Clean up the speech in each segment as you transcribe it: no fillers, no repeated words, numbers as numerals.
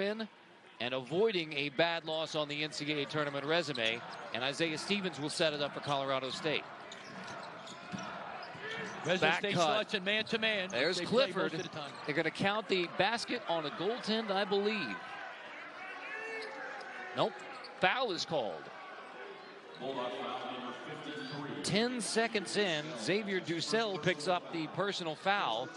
win and avoiding a bad loss on the NCAA tournament resume. And Isaiah Stevens will set it up for Colorado State. Fresno State slots in man-to-man. There's Clifford. They're going to count the basket on a goaltend, I believe. Nope. Foul is called. 10 seconds in, Xavier Dussel picks up the personal foul.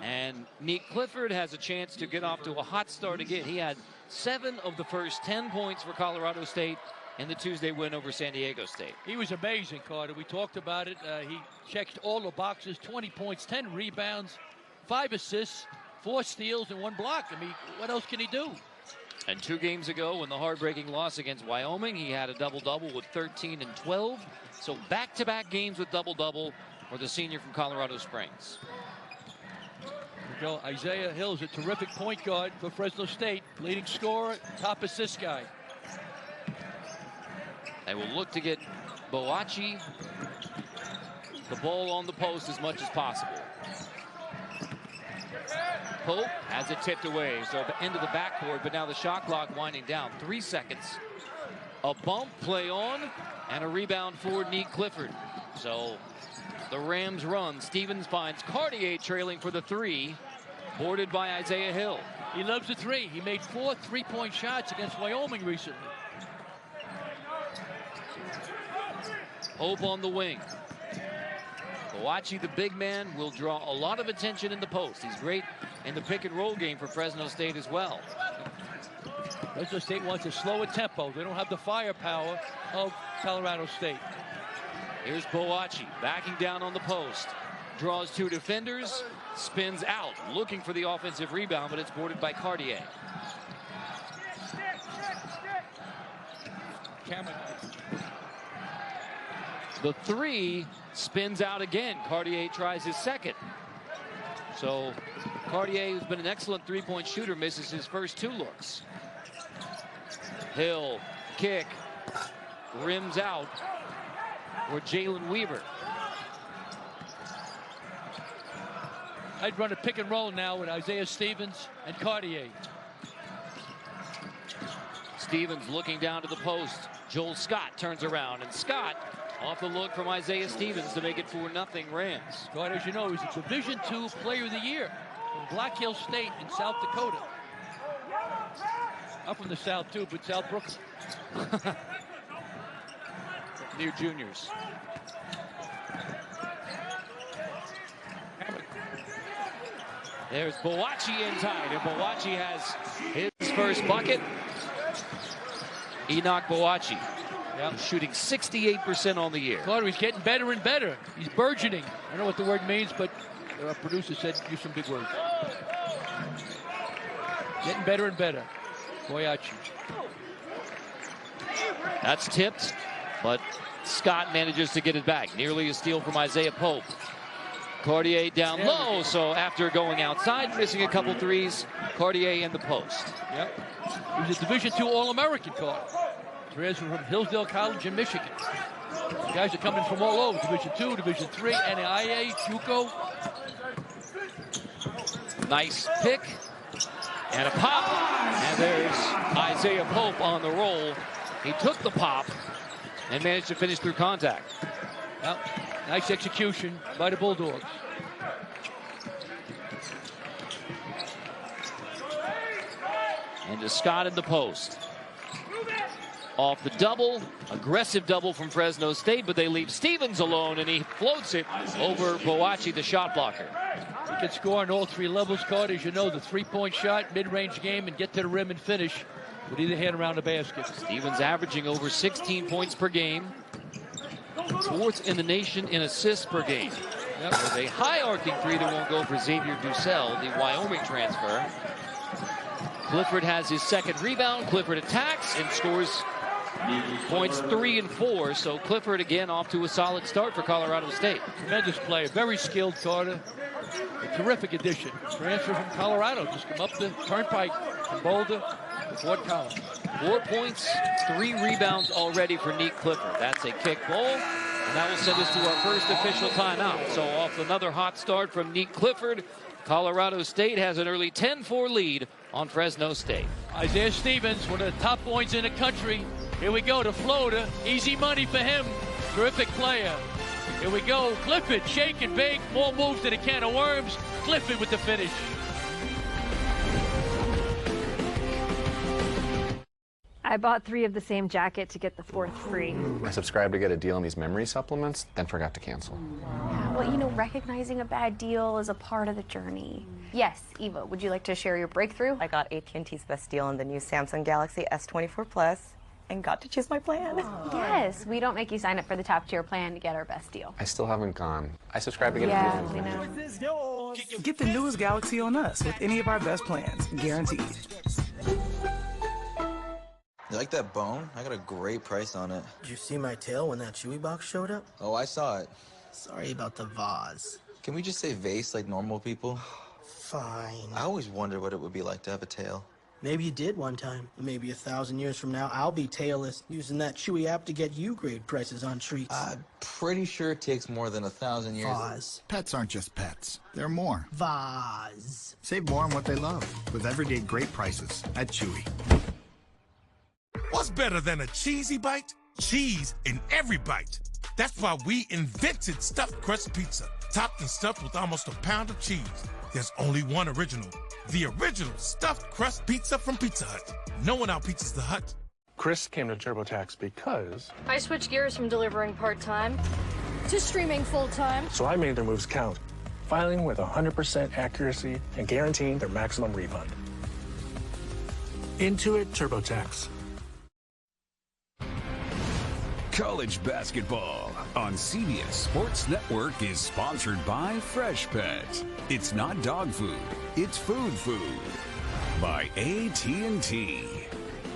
And Nick Clifford has a chance to get off to a hot start again. He had 7 of the first 10 points for Colorado State in the Tuesday win over San Diego State. He was amazing, Carter. We talked about it. He checked all the boxes, 20 points, 10 rebounds, 5 assists, 4 steals, and 1 block. I mean, what else can he do? And 2 games ago, in the heartbreaking loss against Wyoming, he had a double-double with 13 and 12. So back-to-back games with double-double for the senior from Colorado Springs. Isaiah Hill is a terrific point guard for Fresno State. Leading scorer, top assist guy. They will look to get Boachi the ball on the post as much as possible. Pope has it tipped away, so into the backcourt, but now the shot clock winding down. 3 seconds. A bump, play on, and a rebound for Nick Clifford. So the Rams run. Stevens finds Cartier trailing for the 3, boarded by Isaiah Hill. He loves the 3. He made 4 3-point shots against Wyoming recently. Pope on the wing. Boachi, the big man, will draw a lot of attention in the post. He's great in the pick and roll game for Fresno State as well. Fresno State wants a slower tempo. They don't have the firepower of Colorado State. Here's Boachi backing down on the post. Draws 2 defenders, spins out, looking for the offensive rebound, but it's boarded by Cartier. The 3 spins out again. Cartier tries his second. So Cartier, who's been an excellent 3-point shooter, misses his first 2 looks. Hill, kick, rims out for Jalen Weaver. I'd run a pick and roll now with Isaiah Stevens and Cartier. Stevens looking down to the post. Joel Scott turns around, and Scott off the look from Isaiah Stevens to make it 4-0 Rams. God, as you know, he's a Division II Player of the Year from Black Hill State in South Dakota. I'm from the South too, but South Brooklyn. Near juniors. There's Boachi in tight, and Boachi has his first bucket. Enoch Boachi. Yep. Shooting 68% on the year. Carter, he's getting better and better. He's burgeoning. I don't know what the word means, but our producer said use some big words. Getting better and better. Boachi. That's tipped, but Scott manages to get it back. Nearly a steal from Isaiah Pope. Cartier down low, so after going outside, missing a couple threes, Cartier in the post. Yep. He was a Division II All-American, Carter. Transfer from Hillsdale College in Michigan. The guys are coming from all over. Division II, Division III, NAIA, JUCO. Nice pick. And a pop. And there's Isaiah Pope on the roll. He took the pop and managed to finish through contact. Yep. Nice execution by the Bulldogs. And to Scott in the post. Off the double, aggressive double from Fresno State, but they leave Stevens alone, and he floats it over Boachi, the shot blocker. He can score on all 3 levels, Carter. As you know, the 3-point shot, mid-range game, and get to the rim and finish with either hand around the basket. Stevens averaging over 16 points per game. 4th in the nation in assists per game. Yep. With a high-arcing 3 that won't go for Xavier Dussel, the Wyoming transfer. Clifford has his second rebound. Clifford attacks and scores points 3 and 4. So Clifford again off to a solid start for Colorado State. Tremendous player, very skilled, Carter. A terrific addition. Transfer from Colorado, just come up the turnpike from Boulder to Fort Collins. 4 points, 3 rebounds already for Nick Clifford. That's a kick ball, and that will send us to our first official timeout. So off another hot start from Nick Clifford, Colorado State has an early 10-4 lead on Fresno State. Isaiah Stevens, one of the top points in the country. Here we go to Florida. Easy money for him. Terrific player. Here we go. Clifford, shake and bake. More moves than a can of worms. Clifford with the finish. I bought 3 of the same jacket to get the 4th free. I subscribed to get a deal on these memory supplements, then forgot to cancel. Yeah, well, you know, recognizing a bad deal is a part of the journey. Yes, Eva, would you like to share your breakthrough? I got AT&T's best deal on the new Samsung Galaxy S24 Plus and got to choose my plan. Yes, we don't make you sign up for the top tier plan to get our best deal. I still haven't gone. I subscribed to get a deal on Yeah, these we memory. know. Get the newest Galaxy on us with any of our best plans, guaranteed. You like that bone? I got a great price on it. Did you see my tail when that Chewy box showed up? Oh, I saw it. Sorry about the vase. Can we just say vase like normal people? Fine. I always wondered what it would be like to have a tail. Maybe you did one time. Maybe 1,000 years from now, I'll be tailless, using that Chewy app to get you great prices on treats. I'm pretty sure it takes more than 1,000 years. Vase. Pets aren't just pets. They're more. Vase. Save more on what they love with everyday great prices at Chewy. What's better than a cheesy bite? Cheese in every bite. That's why we invented stuffed crust pizza, topped and stuffed with almost a pound of cheese. There's only one original. The original stuffed crust pizza from Pizza Hut. No one out-pizzas the Hut. Chris came to TurboTax because I switched gears from delivering part-time to streaming full-time. So I made their moves count, filing with 100% accuracy and guaranteeing their maximum refund. Intuit TurboTax. College basketball on CBS Sports Network is sponsored by Fresh Pet. It's not dog food, it's food food. By AT&T.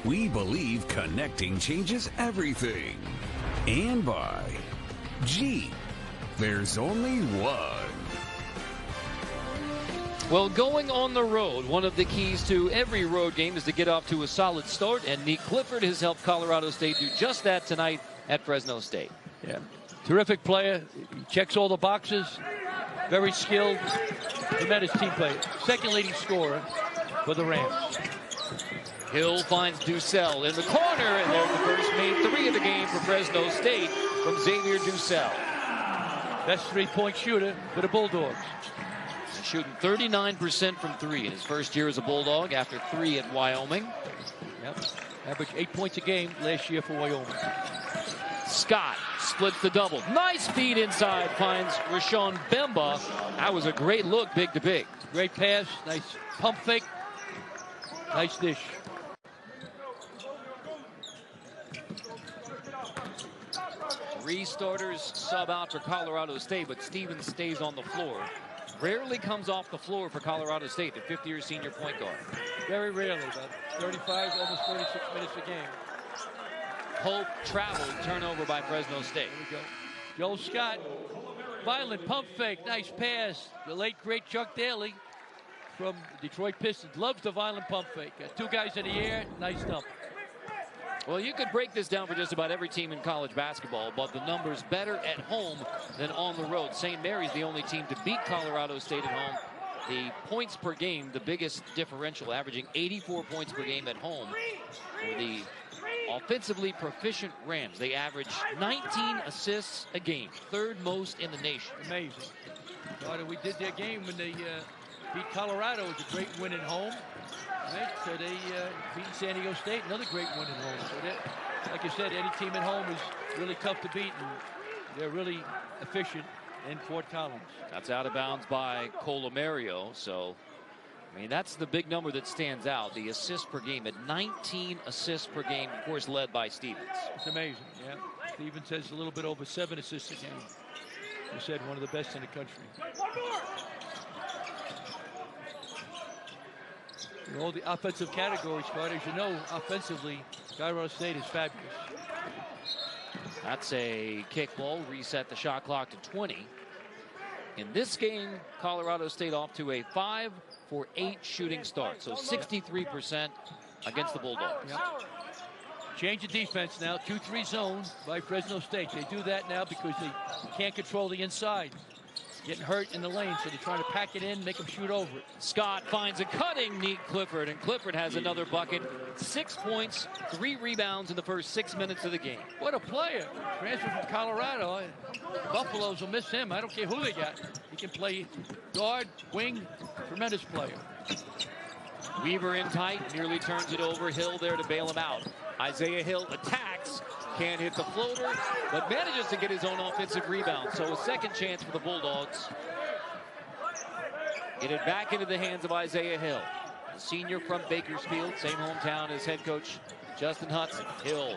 We believe connecting changes everything. And by Jeep. There's only one. Well, going on the road, one of the keys to every road game is to get off to a solid start, and Nick Clifford has helped Colorado State do just that tonight at Fresno State. Yeah, terrific player. He checks all the boxes. Very skilled. Tremendous team player. Second leading scorer for the Rams. Hill finds Ducell in the corner, and there's the first made 3 of the game for Fresno State from Xavier Ducell. Best three-point shooter for the Bulldogs. He's shooting 39% from 3 in his first year as a Bulldog after 3 at Wyoming. Yep. Averaged 8 points a game last year for Wyoming. Scott splits the double. Nice feed inside, finds Rashawn Bemba. That was a great look, big to big. Great pass, nice pump fake, nice dish. Three starters sub out for Colorado State, but Stevens stays on the floor. Rarely comes off the floor for Colorado State, the 5th-year senior point guard. Very rarely, about 35, almost 36 minutes a game. Pope traveled, turnover by Fresno State. Here we go. Joel Scott, violent pump fake, nice pass. The late, great Chuck Daly from Detroit Pistons loves the violent pump fake. Got 2 guys in the air, nice dump. Well, you could break this down for just about every team in college basketball, but the numbers better at home than on the road. St. Mary's the only team to beat Colorado State at home. The points per game, the biggest differential, averaging 84 points per game at home. For the offensively proficient Rams, they average 19 assists a game, 3rd most in the nation. Amazing. We did their game when they beat Colorado. It was a great win at home. Right? So they beat San Diego State, another great win at home. So that, like I said, any team at home is really tough to beat, and they're really efficient in Fort Collins. That's out of bounds by Colomario. So, I mean, that's the big number that stands out. The assists per game at 19 assists per game, of course, led by Stevens. It's amazing, yeah. Stevens has a little bit over 7 assists a game. You said one of the best in the country. In all the offensive categories, Scott, as you know, offensively, Colorado State is fabulous. That's a kick ball, reset the shot clock to 20. In this game, Colorado State off to a 5 for 8 shooting start, so 63% against the Bulldogs. Yep. Change of defense now, 2-3 zone by Fresno State. They do that now because they can't control the inside. getting hurt in the lane, so they're trying to pack it in, make them shoot over it. Scott finds a cutting Neat Clifford, and Clifford has another bucket. 6 points, 3 rebounds in the first 6 minutes of the game. What a player. Transfer from Colorado. Buffaloes will miss him. I don't care who they got. He can play guard, wing, tremendous player. Weaver in tight, nearly turns it over. Hill there to bail him out. Isaiah Hill attacks, can't hit the floater, but manages to get his own offensive rebound. So a second chance for the Bulldogs. Get it back into the hands of Isaiah Hill. The senior from Bakersfield, same hometown as head coach Justin Hudson. Hill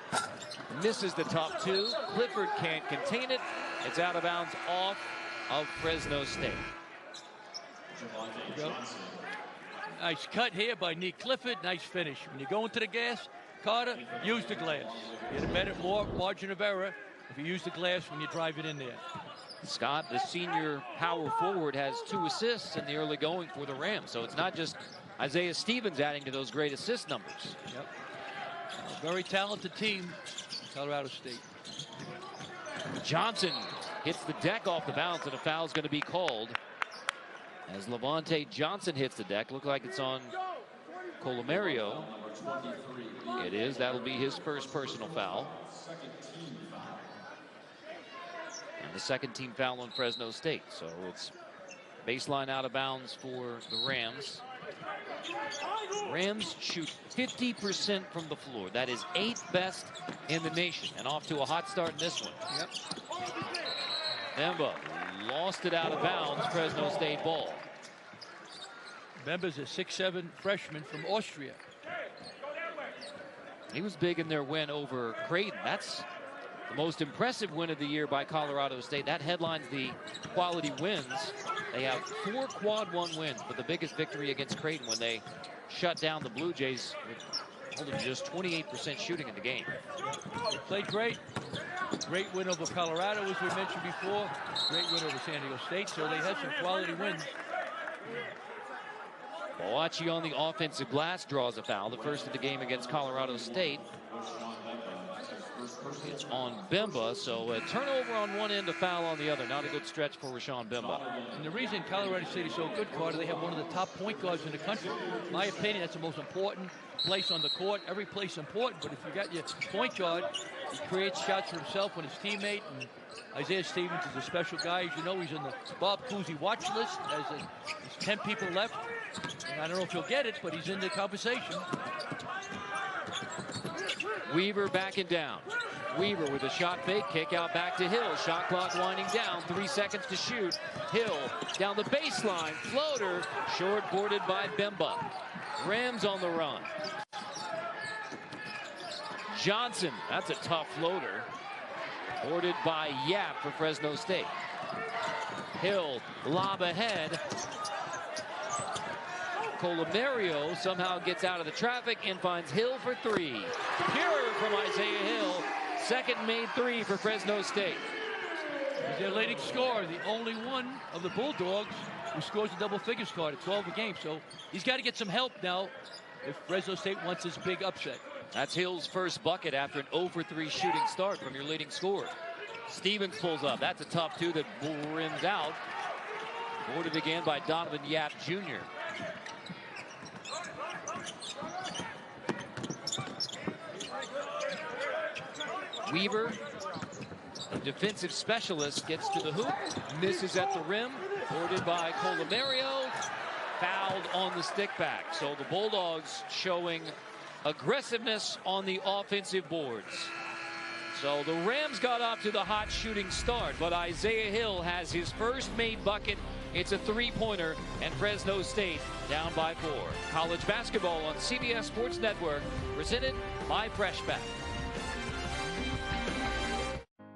misses the top two. Clifford can't contain it. It's out of bounds off of Fresno State. Nice cut here by Neat Clifford. Nice finish. When you go into the gas, Carter, use the glass. You get a better, more margin of error if you use the glass when you drive it in there. Scott, the senior power forward, has 2 assists in the early going for the Rams. So it's not just Isaiah Stevens adding to those great assist numbers. Yep. A very talented team, Colorado State. Johnson hits the deck off the bounce, and a foul's going to be called as Levante Johnson hits the deck. Look like it's on Colomario. It is. That'll be his first personal foul. And the second team foul on Fresno State. So it's baseline out of bounds for the Rams. Rams shoot 50% from the floor. That is 8th best in the nation. And off to a hot start in this one. Yep. Bemba lost it out of bounds. Fresno State ball. Bemba's a 6'7" freshman from Austria. He was big in their win over Creighton. That's the most impressive win of the year by Colorado State. That headlines the quality wins. They have 4 quad 1 wins, but the biggest victory against Creighton when they shut down the Blue Jays with holding just 28% shooting in the game. They played great. Great win over Colorado, as we mentioned before. Great win over San Diego State, so they had some quality wins. Boachi on the offensive glass draws a foul, the first of the game against Colorado State. It's on Bemba, so a turnover on one end, a foul on the other. Not a good stretch for Rashawn Bemba. And the reason Colorado State is so good, Carter, they have one of the top point guards in the country. In my opinion, that's the most important place on the court. Every place is important, but if you got your point guard, he creates shots for himself and his teammate. And Isaiah Stevens is a special guy. As you know, he's on the Bob Cousy watch list. There's 10 people left. And I don't know if he'll get it, but he's in the conversation. Weaver backing down. Weaver with a shot fake, kick out back to Hill. Shot clock winding down, 3 seconds to shoot. Hill down the baseline, floater, short boarded by Bemba. Rams on the run. Johnson, that's a tough floater. Boarded by Yap for Fresno State. Hill, lob ahead. Colomario somehow gets out of the traffic and finds Hill for 3. Pure from Isaiah Hill. Second made 3 for Fresno State. He's their leading scorer, the only one of the Bulldogs who scores a double figures card at 12 a game. So he's got to get some help now if Fresno State wants this big upset. That's Hill's first bucket after an 0 for 3 shooting start from your leading scorer. Stevens pulls up. That's a tough 2 that rims out. Boarded again by Donavan Yap Jr. Weaver, a defensive specialist, gets to the hoop, misses at the rim, boarded by Colomario, fouled on the stick back. So the Bulldogs showing aggressiveness on the offensive boards. So the Rams got off to the hot shooting start, but Isaiah Hill has his first made bucket. It's a 3-pointer, and Fresno State down by 4. College basketball on CBS Sports Network, presented by Fresh Bet.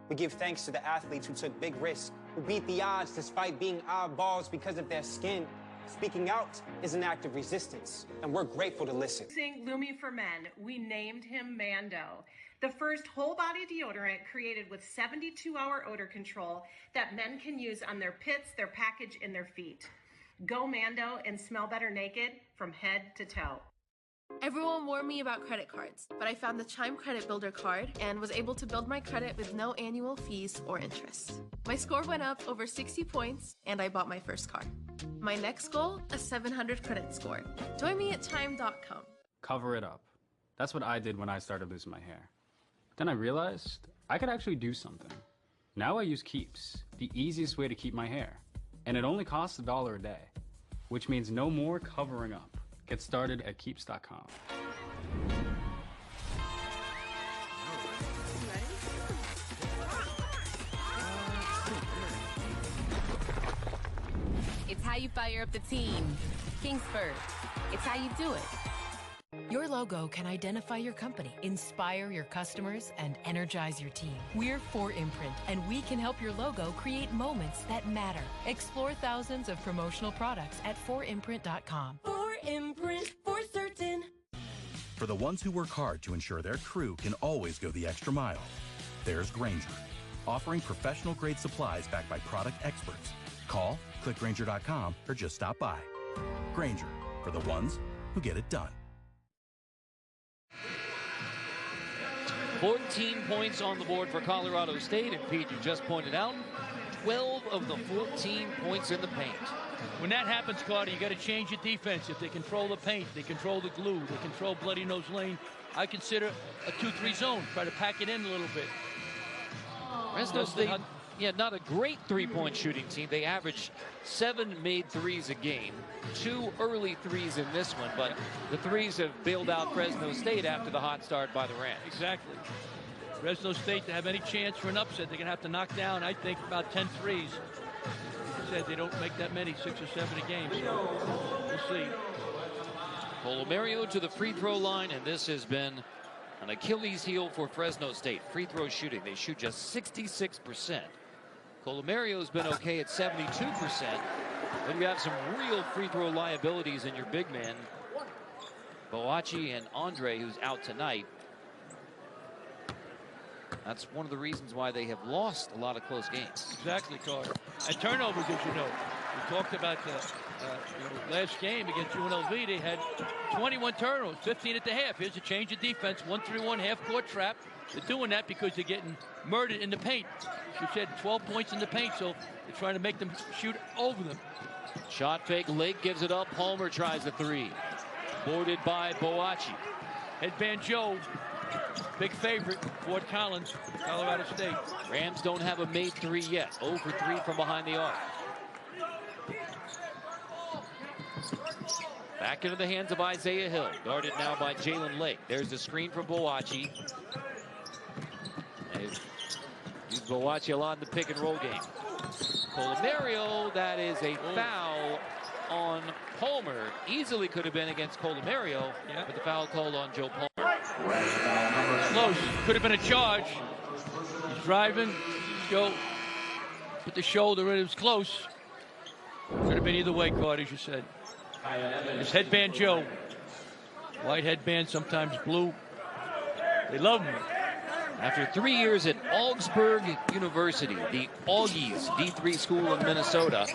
We give thanks to the athletes who took big risks, who beat the odds despite being oddballs because of their skin. Speaking out is an act of resistance, and we're grateful to listen. Lumi for Men, we named him Mando, the first whole-body deodorant created with 72-hour odor control that men can use on their pits, their package, and their feet. Go Mando and smell better naked from head to toe. Everyone warned me about credit cards, but I found the Chime Credit Builder card and was able to build my credit with no annual fees or interest. My score went up over 60 points, and I bought my first car. My next goal, a 700 credit score. Join me at Chime.com. Cover it up. That's what I did when I started losing my hair. Then I realized I could actually do something. Now I use Keeps, the easiest way to keep my hair. And it only costs $1 a day, which means no more covering up. Get started at Keeps.com. It's how you fire up the team. Kingsford. It's how you do it. Your logo can identify your company, inspire your customers, and energize your team. We're 4imprint, and we can help your logo create moments that matter. Explore thousands of promotional products at 4imprint.com. 4imprint, for certain. For the ones who work hard to ensure their crew can always go the extra mile, there's Grainger, offering professional-grade supplies backed by product experts. Call, click Grainger.com, or just stop by. Grainger, for the ones who get it done. 14 points on the board for Colorado State, and Pete, you just pointed out, 12 of the 14 points in the paint. When that happens, Carter, you got to change your defense. If they control the paint, they control the glue, they control Bloody Nose Lane, I consider a 2-3 zone. Try to pack it in a little bit. Fresno State, not a great three-point shooting team. They average 7 made threes a game, 2 early threes in this one, but the threes have bailed out Fresno State after the hot start by the Rams. Exactly. Fresno State, to have any chance for an upset, they're going to have to knock down, I think, about 10 threes. Like I said, they don't make that many, 6 or 7 a game, so we'll see. Colomario to the free throw line, and this has been an Achilles heel for Fresno State. Free throw shooting, they shoot just 66%. Colomario's been okay at 72%, but you have some real free throw liabilities in your big men, Boachi and Andre, who's out tonight. That's one of the reasons why they have lost a lot of close games. Exactly, Carter. And turnovers, as you know. We talked about the last game against UNLV. They had 21 turnovers, 15 at the half. Here's a change of defense, 1-3-1 half-court trap. They're doing that because they're getting murdered in the paint. She said 12 points in the paint, so they're trying to make them shoot over them. Shot fake, Lake gives it up. Palmer tries a three. Boarded by Boachi. Headband Joe, big favorite, Fort Collins, Colorado State. Rams don't have a made three yet. 0 for 3 from behind the arc. Back into the hands of Isaiah Hill. Guarded now by Jalen Lake. There's the screen from Boachi. They've used Boachi a lot in the pick and roll game. Colomario, that is a foul on Palmer. Easily could have been against Colomario, but the foul called on Joe Palmer. Close. Could have been a charge. He's driving. Joe put the shoulder in. It was close. Could have been either way, Carter, as you said. It's headband Joe. White headband, sometimes blue. They love him. After 3 years at Augsburg University, the Augies D3 school in Minnesota,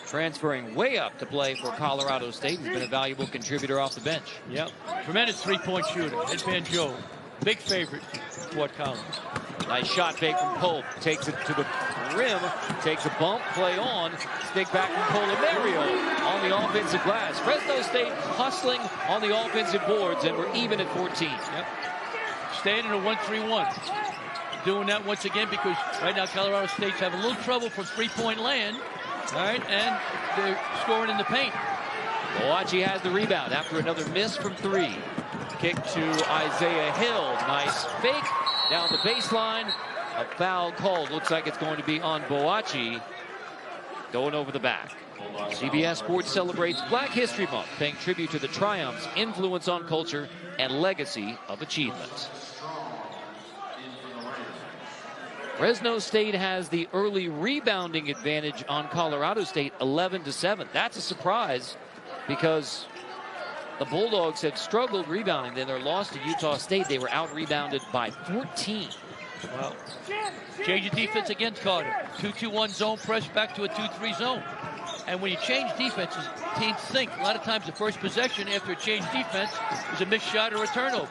transferring way up to play for Colorado State. He's been a valuable contributor off the bench. Yep, tremendous three-point shooter. Headband Joe, big favorite, Fort Collins. Nice shot fake from Pope. Takes it to the rim, takes a bump, play on. Stick back from Colomario on the offensive glass. Fresno State hustling on the offensive boards, and we're even at 14. Yep. Staying in a 1-3-1. Doing that once again because right now Colorado State's having a little trouble from three-point land. All right, and they're scoring in the paint. Boachi has the rebound after another miss from 3. Kick to Isaiah Hill. Nice fake down the baseline. A foul called. Looks like it's going to be on Boachi. Going over the back. CBS Sports celebrates Black History Month, paying tribute to the triumphs, influence on culture, and legacy of achievement. Fresno State has the early rebounding advantage on Colorado State, 11-7. That's a surprise because the Bulldogs had struggled rebounding. Then their loss to Utah State, they were out-rebounded by 14. Well, change of defense against Carter. 2-2-1 zone press back to a 2-3 zone. And when you change defenses, teams think a lot of times the first possession after a change defense is a missed shot or a turnover.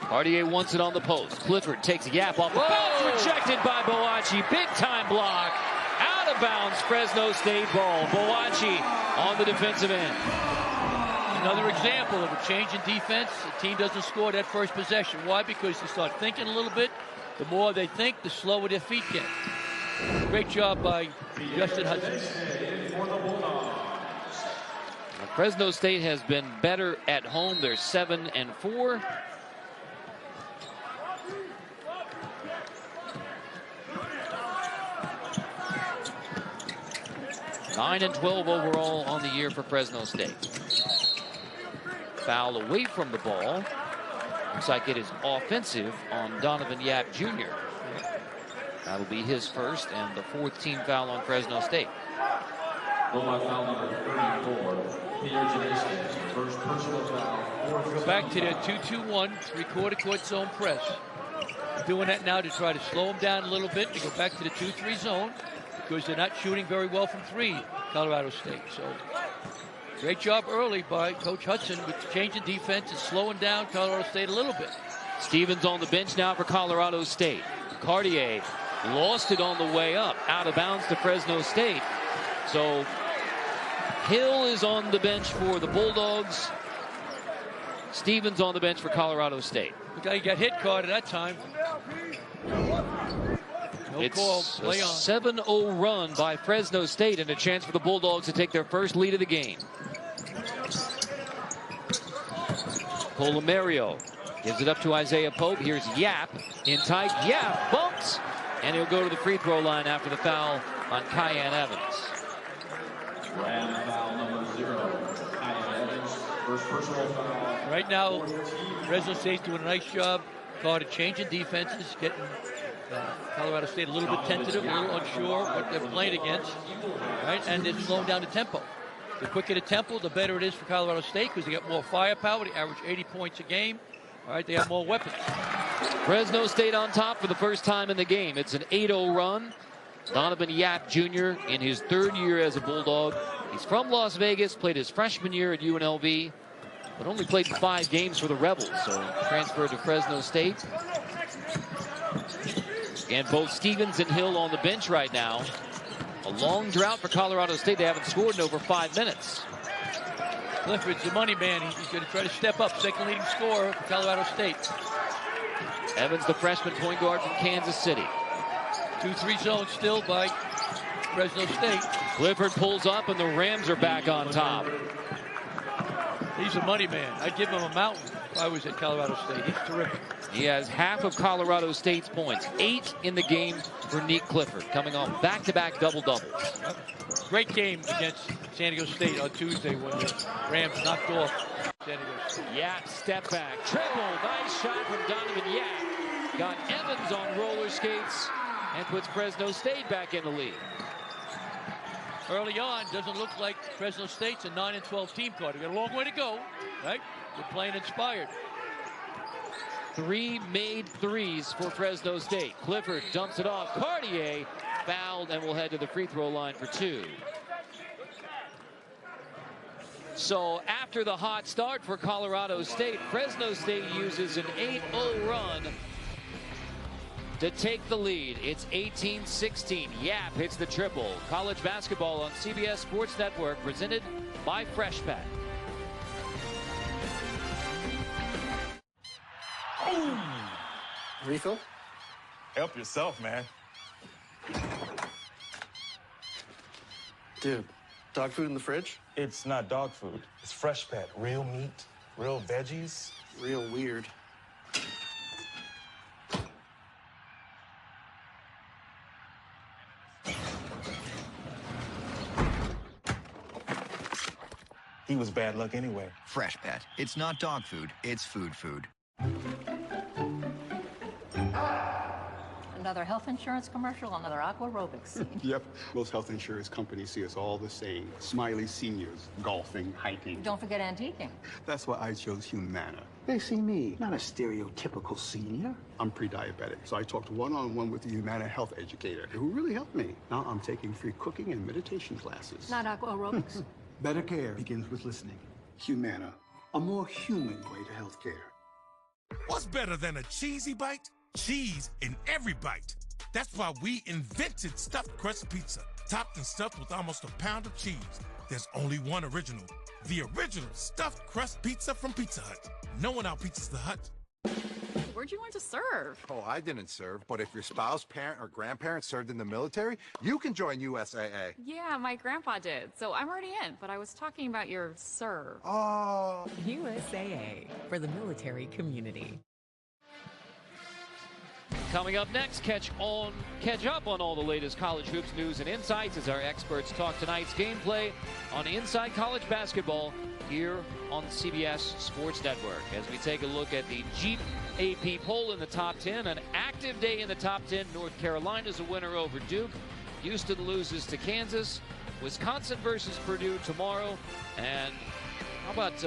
Cartier wants it on the post. Clifford takes a Yap off the bounce, rejected by Boakye. Big time block. Out of bounds, Fresno State ball. Boakye on the defensive end. Another example of a change in defense. The team doesn't score that first possession. Why? Because they start thinking a little bit. The more they think, the slower their feet get. Great job by Justin Hudson. Fresno State has been better at home. They're 7-4. Nine and 12 overall on the year for Fresno State. Foul away from the ball. Looks like it is offensive on Donavan Yap Jr. That'll be his first and the fourth team foul on Fresno State. Foul number 34, Peter Janiskis, first personal foul. Go back to their 2-2-1, three-quarter court zone press. Doing that now to try to slow them down a little bit to go back to the 2-3 zone because they're not shooting very well from three, Colorado State. So great job early by Coach Hudson with changing defense and slowing down Colorado State a little bit. Stevens on the bench now for Colorado State. Cartier lost it on the way up, out of bounds to Fresno State. So Hill is on the bench for the Bulldogs. Stevens on the bench for Colorado State. The guy got hit card at that time. No it's call. Play a on. 7-0 run by Fresno State and a chance for the Bulldogs to take their first lead of the game. Colomario gives it up to Isaiah Pope. Here's Yap in tight. Yap bumps, and he'll go to the free throw line after the foul on Kyan Evans. Grand foul number 0, Kyan Evans, first personal foul. Right now, Fresno State's doing a nice job. Caught a change in defenses, getting Colorado State a little bit tentative, a little unsure what they're playing against, right? And they're slowing down the tempo. The quicker the tempo, the better it is for Colorado State because they got more firepower. They average 80 points a game. All right, they have more weapons. Fresno State on top for the first time in the game. It's an 8-0 run. Donavan Yap Jr. in his third year as a Bulldog. He's from Las Vegas, played his freshman year at UNLV, but only played 5 games for the Rebels, so transferred to Fresno State. And both Stevens and Hill on the bench right now. A long drought for Colorado State. They haven't scored in over 5 minutes. Clifford's the money man. He's going to try to step up. Second leading scorer for Colorado State. Evans, the freshman point guard from Kansas City. 2-3 zone still by Fresno State. Clifford pulls up and the Rams are back on top. He's a money man. I'd give him a mountain if I was at Colorado State. He's terrific. He has half of Colorado State's points. 8 in the game for Nick Clifford, coming off back-to-back double-doubles. Great game against San Diego State on Tuesday when the Rams knocked off San Diego State. Yap step back. Triple. Nice shot from Donavan Yap. Got Evans on roller skates and puts Fresno State back in the lead. Early on, doesn't look like Fresno State's a 9-12 team card. They got a long way to go, right? They're playing inspired. 3 made threes for Fresno State. Clifford dumps it off. Cartier fouled and will head to the free throw line for 2. So after the hot start for Colorado State, Fresno State uses an 8-0 run to take the lead. It's 18-16. Yap hits the triple. College basketball on CBS Sports Network, presented by Fresh Pet. Refill? Help yourself, man. Dude, dog food in the fridge? It's not dog food. It's Fresh Pet. Real meat, real veggies. Real weird. He was bad luck anyway. Fresh Pet. It's not dog food, it's food food. Another health insurance commercial, another aqua aerobics scene. Yep, most health insurance companies see us all the same. Smiley seniors, golfing, hiking. Don't forget antiquing. That's why I chose Humana. They see me, not a stereotypical senior. I'm pre-diabetic, so I talked one-on-one with the Humana health educator who really helped me. Now I'm taking free cooking and meditation classes. Not aqua aerobics. Better care begins with listening. Humana, a more human way to healthcare. What's better than a cheesy bite? Cheese in every bite. That's why we invented stuffed crust pizza, topped and stuffed with almost a pound of cheese. There's only one original. The original stuffed crust pizza from Pizza Hut. No one out-pizzas the Hut. Where'd you learn to serve? Oh, I didn't serve, but if your spouse, parent, or grandparent served in the military, you can join USAA. Yeah, my grandpa did, so I'm already in, but I was talking about your serve. Oh. USAA, for the military community. Coming up next, catch up on all the latest college hoops news and insights as our experts talk tonight's gameplay on Inside College Basketball here on the CBS Sports Network. As we take a look at the Jeep AP poll in the top 10, an active day in the top 10. North Carolina's a winner over Duke. Houston loses to Kansas. Wisconsin versus Purdue tomorrow. And how about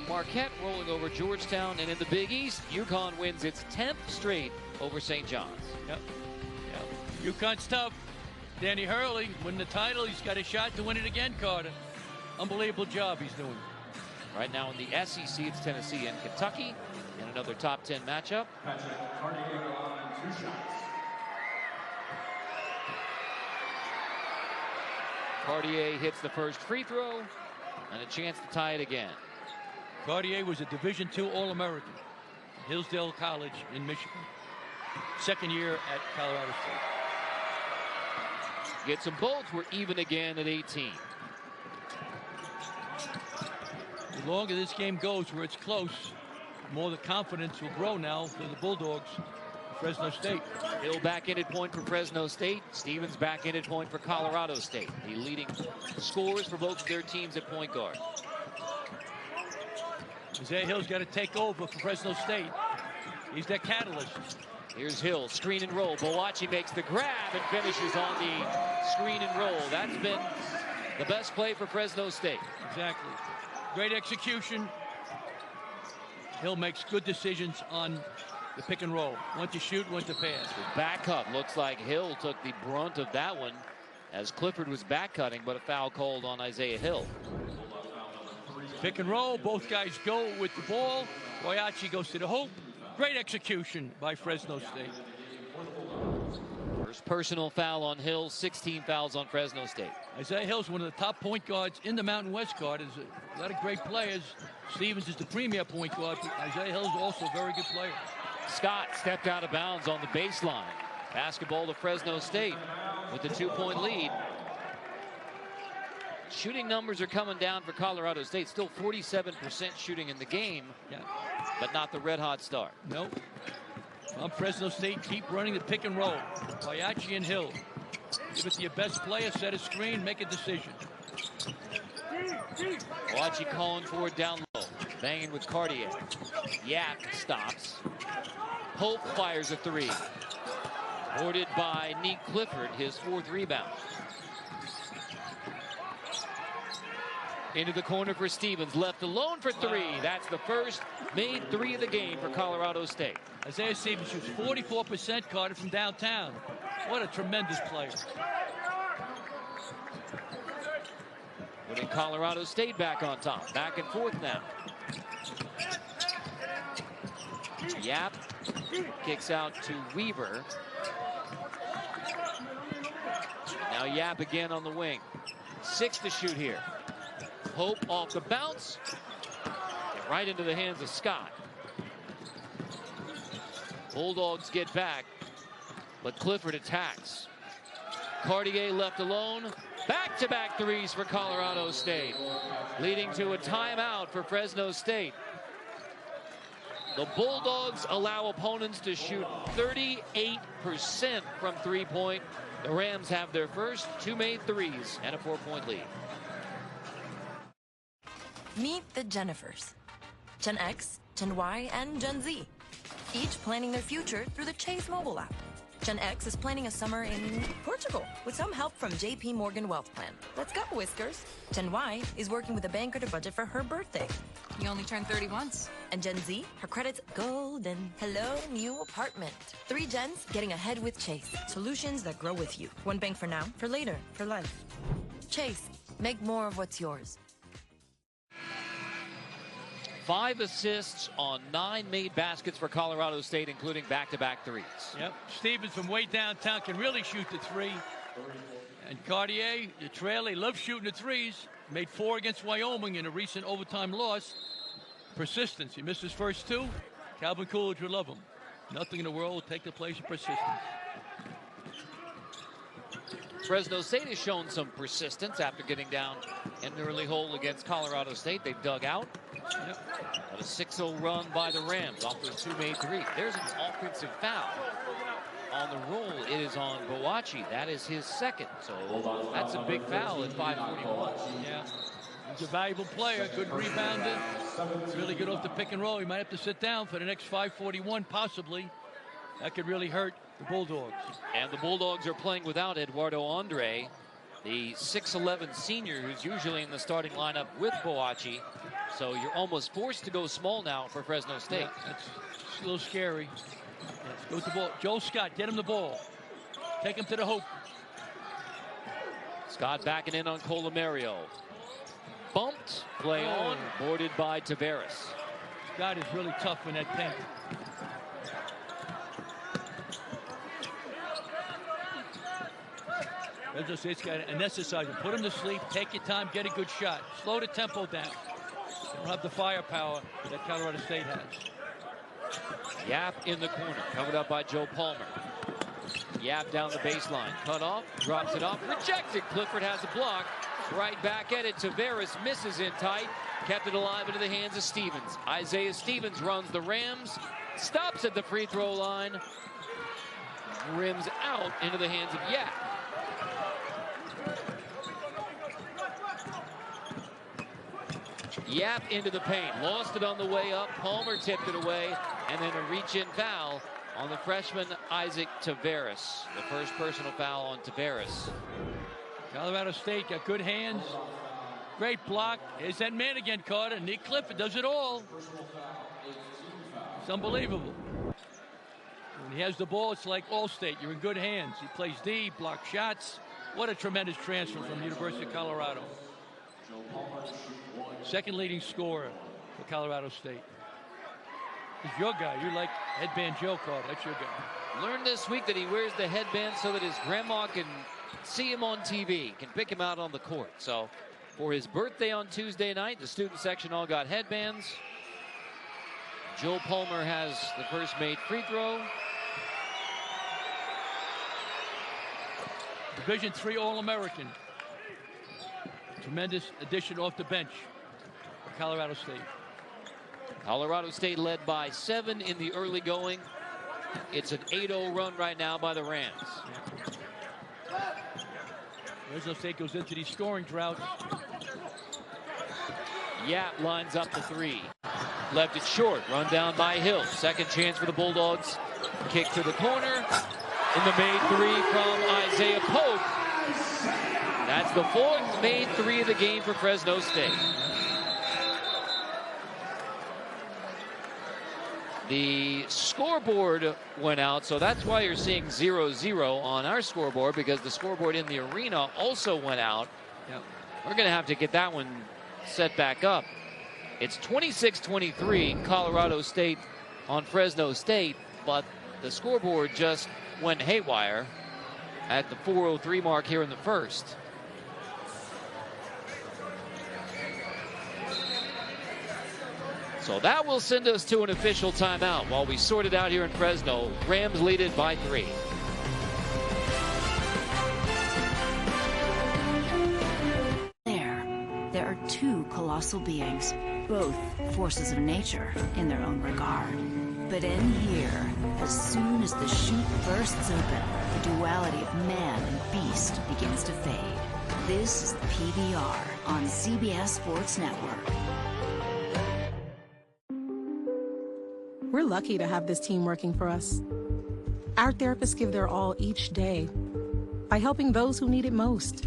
Marquette rolling over Georgetown? And in the Big East, UConn wins its 10th straight over St. John's. Yep. UConn's tough. Danny Hurley win the title. He's got a shot to win it again, Carter. Unbelievable job he's doing. Right now in the SEC, it's Tennessee and Kentucky in another top 10 matchup. Cartier hits the first free throw and a chance to tie it again. Cartier was a Division II All-American at Hillsdale College in Michigan. Second year at Colorado State. Gets them both. We're even again at 18. The longer this game goes where it's close, the more the confidence will grow now for the Bulldogs of Fresno State. Hill back in at point for Fresno State. Stevens back in at point for Colorado State. The leading scorers for both of their teams at point guard. Isaiah Hill's got to take over for Fresno State. He's that catalyst. Here's Hill, screen and roll. Boachi makes the grab and finishes on the screen and roll. That's been the best play for Fresno State. Exactly. Great execution. Hill makes good decisions on the pick and roll. When to shoot, when to pass. The back cut. Looks like Hill took the brunt of that one as Clifford was back cutting, but a foul called on Isaiah Hill. Pick and roll. Both guys go with the ball. Boachi goes to the hoop. Great execution by Fresno State. First personal foul on Hill, 16 fouls on Fresno State. Isaiah Hill's one of the top point guards in the Mountain West guard. There's a lot of great players. Stevens is the premier point guard, but Isaiah Hill's also a very good player. Scott stepped out of bounds on the baseline. Basketball to Fresno State with the 2-point lead. Shooting numbers are coming down for Colorado State. Still 47% shooting in the game, but not the red-hot start. Nope. Fresno State keep running the pick and roll. Boachi and Hill. Give it to your best player, set a screen, make a decision. Boachi calling for it down low. Banging with Cartier. Yap stops. Hope fires a three. Boarded by Nick Clifford, his 4th rebound. Into the corner for Stevens, left alone for 3. That's the first made 3 of the game for Colorado State. Isaiah Stevens shoots 44%, Carter, from downtown. What a tremendous player. Putting Colorado State back on top. Back and forth now. Yap kicks out to Weaver. Now Yap again on the wing. 6 to shoot here. Hope off the bounce. Right into the hands of Scott. Bulldogs get back, but Clifford attacks. Cartier left alone. Back-to-back threes for Colorado State, leading to a timeout for Fresno State. The Bulldogs allow opponents to shoot 38% from three-point. The Rams have their first 2 made threes and a 4-point lead. Meet the Jennifers. Gen X, Gen Y, and Gen Z. Each planning their future through the Chase mobile app. Gen X is planning a summer in Portugal with some help from JP Morgan Wealth Plan. Let's go, Whiskers. Gen Y is working with a banker to budget for her birthday. You only turn 30 once. And Gen Z, her credit's golden. Hello, new apartment. 3 gens getting ahead with Chase. Solutions that grow with you. One bank for now, for later, for life. Chase, make more of what's yours. 5 assists on 9 made baskets for Colorado State, including back-to-back threes. Yep, Stevens from way downtown can really shoot the 3. And Cartier, the trailer, he loves shooting the 3s. Made 4 against Wyoming in a recent overtime loss. Persistence. He missed his first 2. Calvin Coolidge would love him. Nothing in the world will take the place of persistence. Fresno State has shown some persistence after getting down in the early hole against Colorado State. They've dug out. Yep. A 6-0 run by the Rams off those 2 made 3. There's an offensive foul on the roll. It is on Boachi. That is his second. So that's a big foul at 5:41. Yeah. He's a valuable player. Good rebounder. Really good off the pick and roll. He might have to sit down for the next 5:41 possibly. That could really hurt the Bulldogs. And the Bulldogs are playing without Eduardo Andre, the 6'11 senior who's usually in the starting lineup with Boachi. So you're almost forced to go small now for Fresno State. Yeah, that's a little scary. Let's go with the ball. Joe Scott, get him the ball. Take him to the hoop. Scott backing in on Colomario. Bumped, play on, boarded by Tavares. Scott is really tough in that paint. Fresno State's got to anesthetize him. Put him to sleep. Take your time. Get a good shot. Slow the tempo down. They don't have the firepower that Colorado State has. Yap in the corner, covered up by Joe Palmer. Yap down the baseline, cut off, drops it off, rejected. Clifford has a block. Right back at it. Tavares misses in tight. Kept it alive into the hands of Stevens. Isaiah Stevens runs the Rams. Stops at the free throw line. Rims out into the hands of Yap. Yap into the paint. Lost it on the way up. Palmer tipped it away. And then a reach-in foul on the freshman Isaac Tavares. The first personal foul on Tavares. Colorado State got good hands. Great block. Here's that man again, Carter. Nick Clifford does it all. It's unbelievable. When he has the ball, it's like All-State. You're in good hands. He plays D, blocks shots. What a tremendous transfer from the University of Colorado. Second leading scorer for Colorado State. He's your guy. You're like Headband Joe, Carter. That's your guy. Learned this week that he wears the headband so that his grandma can see him on TV, can pick him out on the court. So for his birthday on Tuesday night, the student section all got headbands. Joe Palmer has the first made free throw. Division III All-American. Tremendous addition off the bench for Colorado State. Colorado State led by 7 in the early going. It's an 8-0 run right now by the Rams. Fresno State goes into these scoring droughts. Yap lines up the 3. Left it short. Run down by Hill. Second chance for the Bulldogs. Kick to the corner. In the made 3 from Isaiah Pope. That's the 4th made 3 of the game for Fresno State. The scoreboard went out, so that's why you're seeing 0-0 on our scoreboard, because the scoreboard in the arena also went out. Yep. We're going to have to get that one set back up. It's 26-23 Colorado State on Fresno State, but the scoreboard just went haywire at the 4:03 mark here in the first. So that will send us to an official timeout while we sort it out here in Fresno. Rams lead it by 3. There are 2 colossal beings, both forces of nature in their own regard. But in here, as soon as the chute bursts open, the duality of man and beast begins to fade. This is the PBR on CBS Sports Network. We're lucky to have this team working for us. Our therapists give their all each day by helping those who need it most.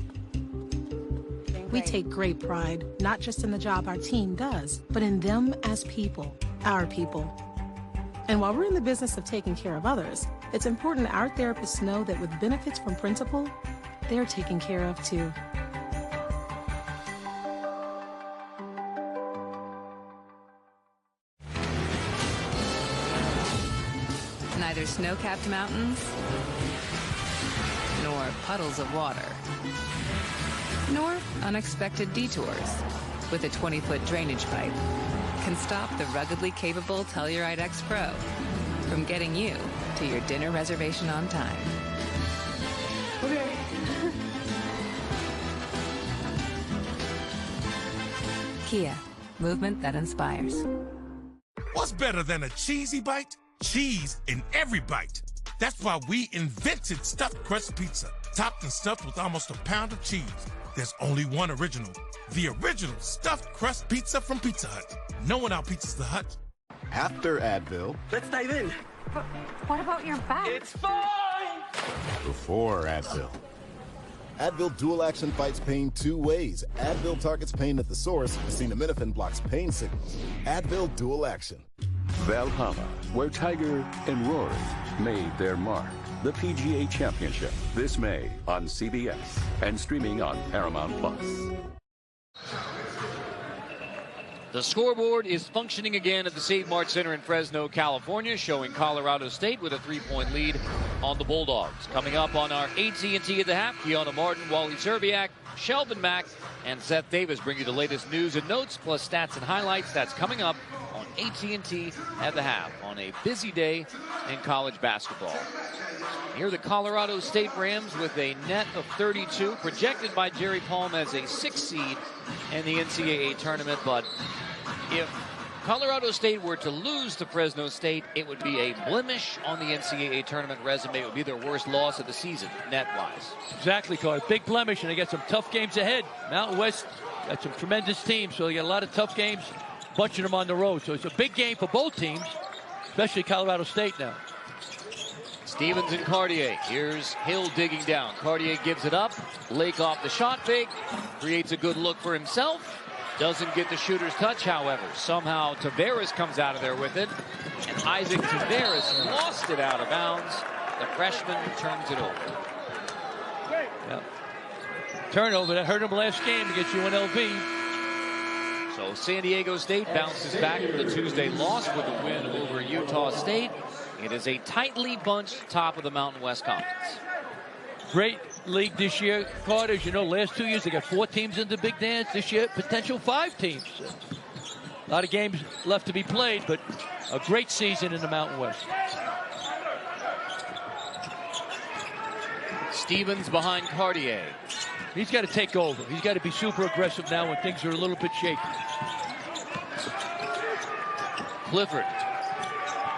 We take great pride, not just in the job our team does, but in them as people, our people. And while we're in the business of taking care of others, it's important our therapists know that with benefits from Principal, they're taken care of too. Neither snow-capped mountains nor puddles of water, nor unexpected detours with a 20-foot drainage pipe can stop the ruggedly capable Telluride X Pro from getting you to your dinner reservation on time. Okay. Kia, movement that inspires. What's better than a cheesy bite? Cheese in every bite. That's why we invented stuffed crust pizza, topped and stuffed with almost a pound of cheese. There's only one original, the original stuffed crust pizza from Pizza Hut. No one out-pizzas the Hut. After Advil. Let's dive in. But what about your back? It's fine. Before Advil. Advil Dual Action fights pain two ways. Advil targets pain at the source. Acetaminophen blocks pain signals. Advil Dual Action. Valhalla, where Tiger and Rory made their mark. The PGA Championship this May on CBS and streaming on Paramount Plus. The scoreboard is functioning again at the Save Mart Center in Fresno, California, showing Colorado State with a 3-point lead on the Bulldogs. Coming up on our AT&T at the half, Kiana Martin, Wally Zerbiak, Shelvin Mack, and Seth Davis bring you the latest news and notes, plus stats and highlights. That's coming up on AT&T at the half on a busy day in college basketball. Here are the Colorado State Rams with a net of 32, projected by Jerry Palm as a 6th seed in the NCAA tournament. But if Colorado State were to lose to Fresno State, it would be a blemish on the NCAA tournament resume. It would be their worst loss of the season, net-wise. Exactly, Carter. Big blemish, and they got some tough games ahead. Mountain West got some tremendous teams, so they got a lot of tough games, bunching them on the road. So it's a big game for both teams, especially Colorado State now. Stevens and Cartier. Here's Hill digging down. Cartier gives it up. Lake off the shot fake. Creates a good look for himself. Doesn't get the shooter's touch, however. Somehow Tavares comes out of there with it. And Isaac Tavares lost it out of bounds. The freshman turns it over. Yep. Turnover. That hurt him last game against UNLV. So San Diego State bounces back from the Tuesday loss with a win over Utah State. It is a tightly bunched top of the Mountain West Conference. Great league this year, Carter. As you know, last 2 years they got 4 teams in the Big Dance. This year, potential 5 teams. A lot of games left to be played, but a great season in the Mountain West. Stevens behind Cartier. He's got to take over. He's got to be super aggressive now when things are a little bit shaky. Clifford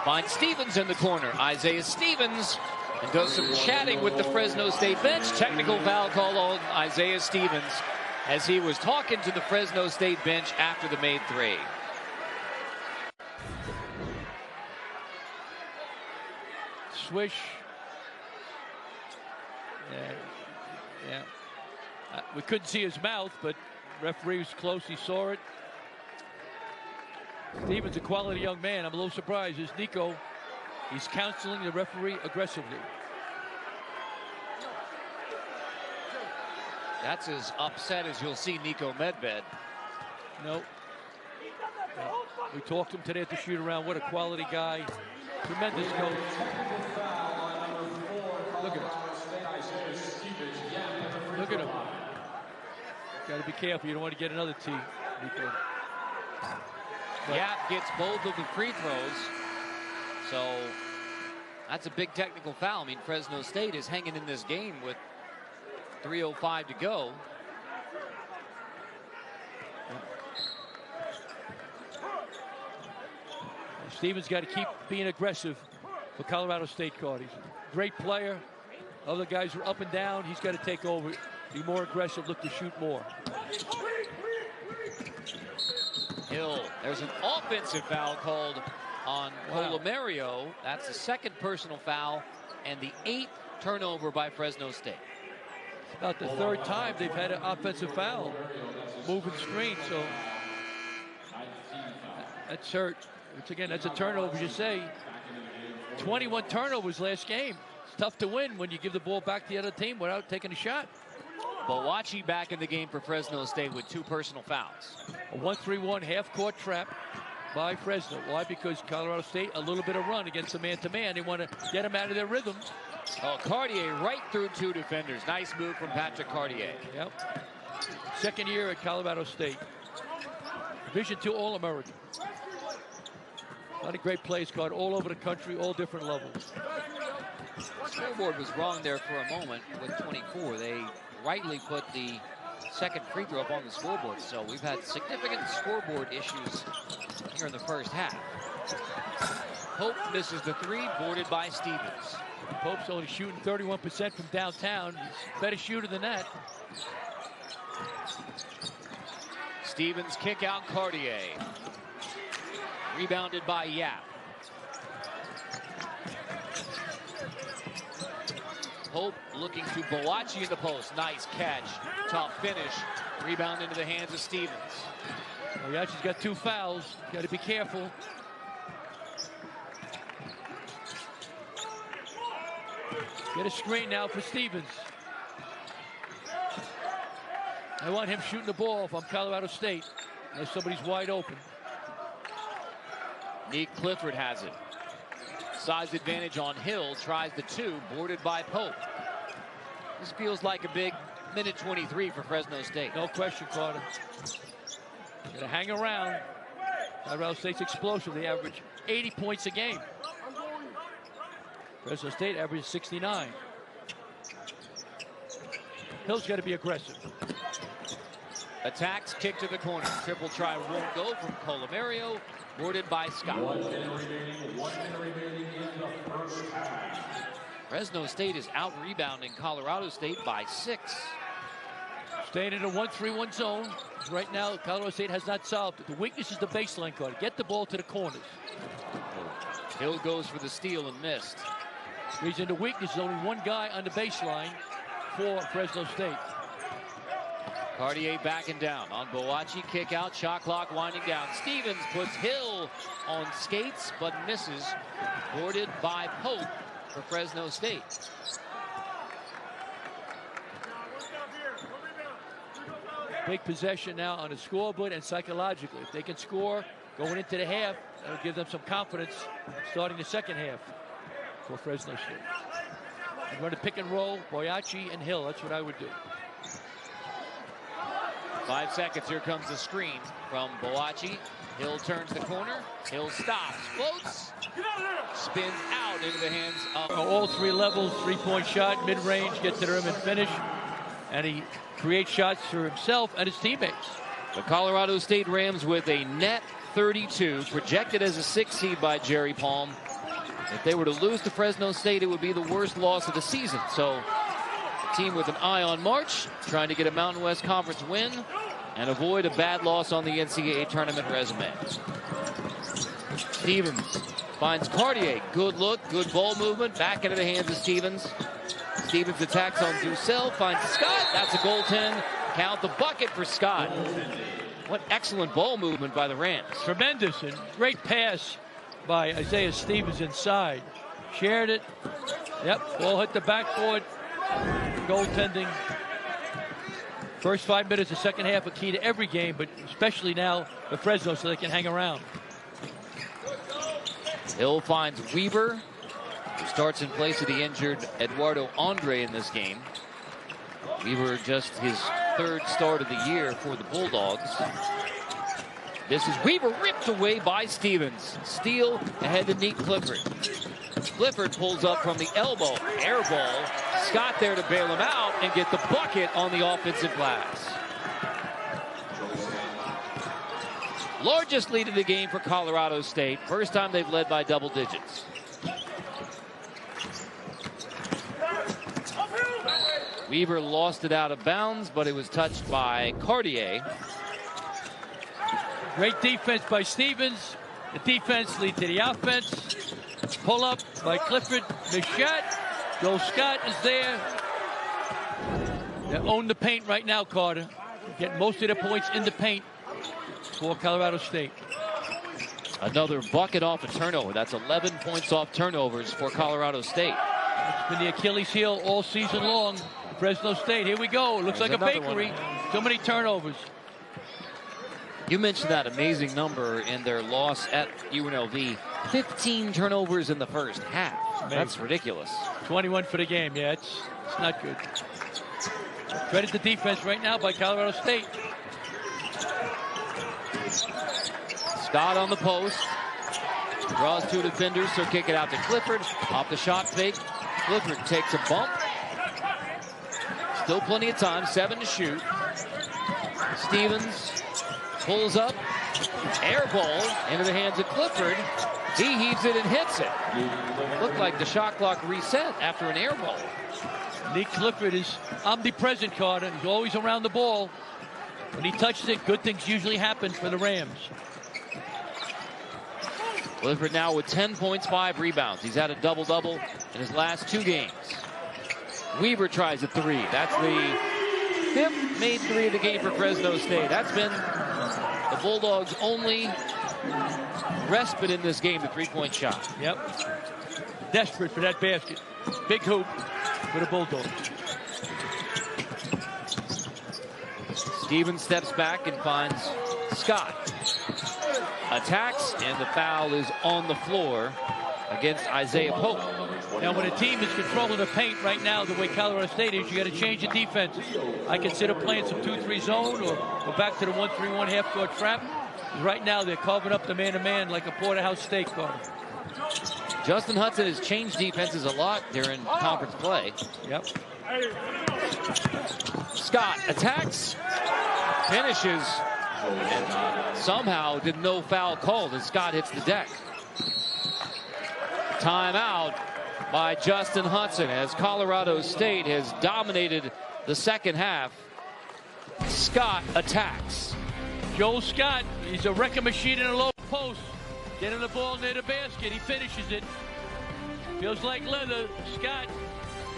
finds Stevens in the corner. Isaiah Stevens and does some chatting with the Fresno State bench. Technical foul call on Isaiah Stevens as he was talking to the Fresno State bench after the made 3. Swish. Yeah. We couldn't see his mouth, but referee was close. He saw it. Stevens, a quality young man. I'm a little surprised. Is Nico? He's counseling the referee aggressively. That's as upset as you'll see Nico Medved. No. We talked to him today at the shoot-around. What a quality guy. Tremendous coach. Look at him. Look at him. Got to be careful. You don't want to get another tee, Nico. Yap gets both of the free throws. So that's a big technical foul. I mean, Fresno State is hanging in this game with 3:05 to go. Stevens got to keep being aggressive for Colorado State, Cardi. He's a great player. Other guys are up and down. He's got to take over, be more aggressive, look to shoot more. Hill, there's an offensive foul called on Colomario. That's the second personal foul and the 8th turnover by Fresno State. about the third time they've had an offensive foul, moving screen. So that's hurt. Once again, that's a turnover, as you say. 21 turnovers last game. It's tough to win when you give the ball back to the other team without taking a shot. Bowachi back in the game for Fresno State with 2 personal fouls. A 1-3-1 half-court trap by Fresno. Why? Because Colorado State, a little bit of run against the man-to-man. They want to get them out of their rhythm. Oh, Cartier right through 2 defenders. Nice move from Patrick Cartier. Yep. Second year at Colorado State. Division II All-American. A lot of great plays called all over the country, all different levels. The scoreboard was wrong there for a moment with 24. They rightly put the second free throw up on the scoreboard. So we've had significant scoreboard issues here in the first half. Pope misses the 3, boarded by Stevens. Pope's only shooting 31% from downtown. He's a better shooter than that. Stevens kick out Cartier. Rebounded by Yap. Pope looking to Bowachi in the post. Nice catch. Tough finish. Rebound into the hands of Stevens. Bowachi's got 2 fouls. Got to be careful. Get a screen now for Stevens. I want him shooting the ball if I'm Colorado State. Unless somebody's wide open. Nick Clifford has it. Size advantage on Hill. Tries the 2. Boarded by Pope. This feels like a big minute 23 for Fresno State. No question, Carter. Got to hang around. Colorado State's explosive. They average 80 points a game. Fresno State averages 69. Hill's got to be aggressive. Attacks, kick to the corner. Triple try won't go from Colomario. Boarded by Scott. 1 minute remaining in the first half. Fresno State is out rebounding Colorado State by 6. Staying in a 1-3-1 zone. Right now, Colorado State has not solved it. The weakness is the baseline card. Get the ball to the corners. Hill goes for the steal and missed. Reason the weakness is only one guy on the baseline for Fresno State. Cartier backing down on Bowachi. Kick out. Shot clock winding down. Stevens puts Hill on skates but misses. Boarded by Pope for Fresno State. Big possession now on the scoreboard and psychologically. If they can score going into the half, that'll give them some confidence starting the second half for Fresno State. I'm going to pick and roll, Boyachi and Hill. That's what I would do. 5 seconds. Here comes the screen from Bowachi. Hill turns the corner. Hill stops, floats, spins out into the hands of... All 3 levels, 3-point shot, mid-range, get to the rim and finish. And he creates shots for himself and his teammates. The Colorado State Rams with a net 32, projected as a 6 seed by Jerry Palm. If they were to lose to Fresno State, it would be the worst loss of the season. So, a team with an eye on March, trying to get a Mountain West Conference win and avoid a bad loss on the NCAA tournament resume. Stevens finds Cartier. Good look, good ball movement. Back into the hands of Stevens. Stevens attacks on Dussel, finds Scott. That's a goaltend. Count the bucket for Scott. What excellent ball movement by the Rams. Tremendous and great pass by Isaiah Stevens inside. Shared it. Yep, ball hit the backboard. Goaltending. First 5 minutes of second half are key to every game, but especially now for Fresno so they can hang around. Hill finds Weaver, who starts in place of the injured Eduardo Andre in this game. Weaver just his 3rd start of the year for the Bulldogs. This is Weaver ripped away by Stevens. Steal ahead to Nick Clifford. Clifford pulls up from the elbow. Air ball. Scott there to bail him out and get the bucket on the offensive glass. Largest lead of the game for Colorado State. First time they've led by double digits. Weaver lost it out of bounds, but it was touched by Cartier. Great defense by Stevens. The defense leads to the offense. Pull up by Clifford. Missed shot. Joe Scott is there. They own the paint right now, Carter. Getting most of their points in the paint for Colorado State. Another bucket off a turnover. That's 11 points off turnovers for Colorado State. It's been the Achilles heel all season long. Fresno State, here we go. Looks like a bakery. So many turnovers. You mentioned that amazing number in their loss at UNLV. 15 turnovers in the first half. Amazing. That's ridiculous. 21 for the game. Yeah, it's not good. Credit the defense right now by Colorado State. Scott on the post. Draws two defenders, so kick it out to Clifford. Off the shot fake. Clifford takes a bump. Still plenty of time. 7 to shoot. Stevens pulls up. Air ball into the hands of Clifford. He heaves it and hits it. Looked like the shot clock reset after an air ball. Nick Clifford is omnipresent, Carter. He's always around the ball. When he touches it, good things usually happen for the Rams. Clifford now with 10 points, 5 rebounds. He's had a double-double in his last 2 games. Weaver tries a 3. That's the 5th made 3 of the game for Fresno State. That's been the Bulldogs' only respite in this game, the 3-point shot. Yep. Desperate for that basket. Big hoop for the Bulldogs. Stevens steps back and finds Scott. Attacks, and the foul is on the floor against Isaiah Pope. Now, when a team is controlling the paint right now, the way Colorado State is, you got to change the defense. I consider playing some 2-3 zone or go back to the 1-3-1 half-court trap. Right now, they're carving up the man-to-man like a porterhouse steak, Carter. Justin Hudson has changed defenses a lot during conference play. Yep. Scott attacks, finishes, and somehow did no foul called as Scott hits the deck. Timeout by Justin Hudson as Colorado State has dominated the second half. Scott attacks. Joel Scott, he's a wrecking machine in a low post. Getting the ball near the basket, he finishes it. Feels like leather. Scott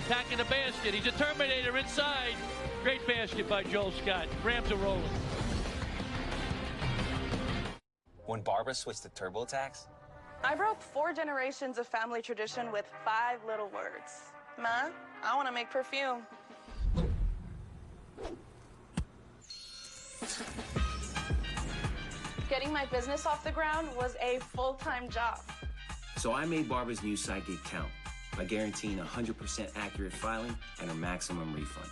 attacking the basket. He's a Terminator inside. Great basket by Joel Scott. Rams are rolling. When Barbara switched to TurboTax, I broke 4 generations of family tradition with 5 little words. Ma, I want to make perfume. Getting my business off the ground was a full-time job. so I made Barbara's new sidekick count by guaranteeing 100% accurate filing and a maximum refund.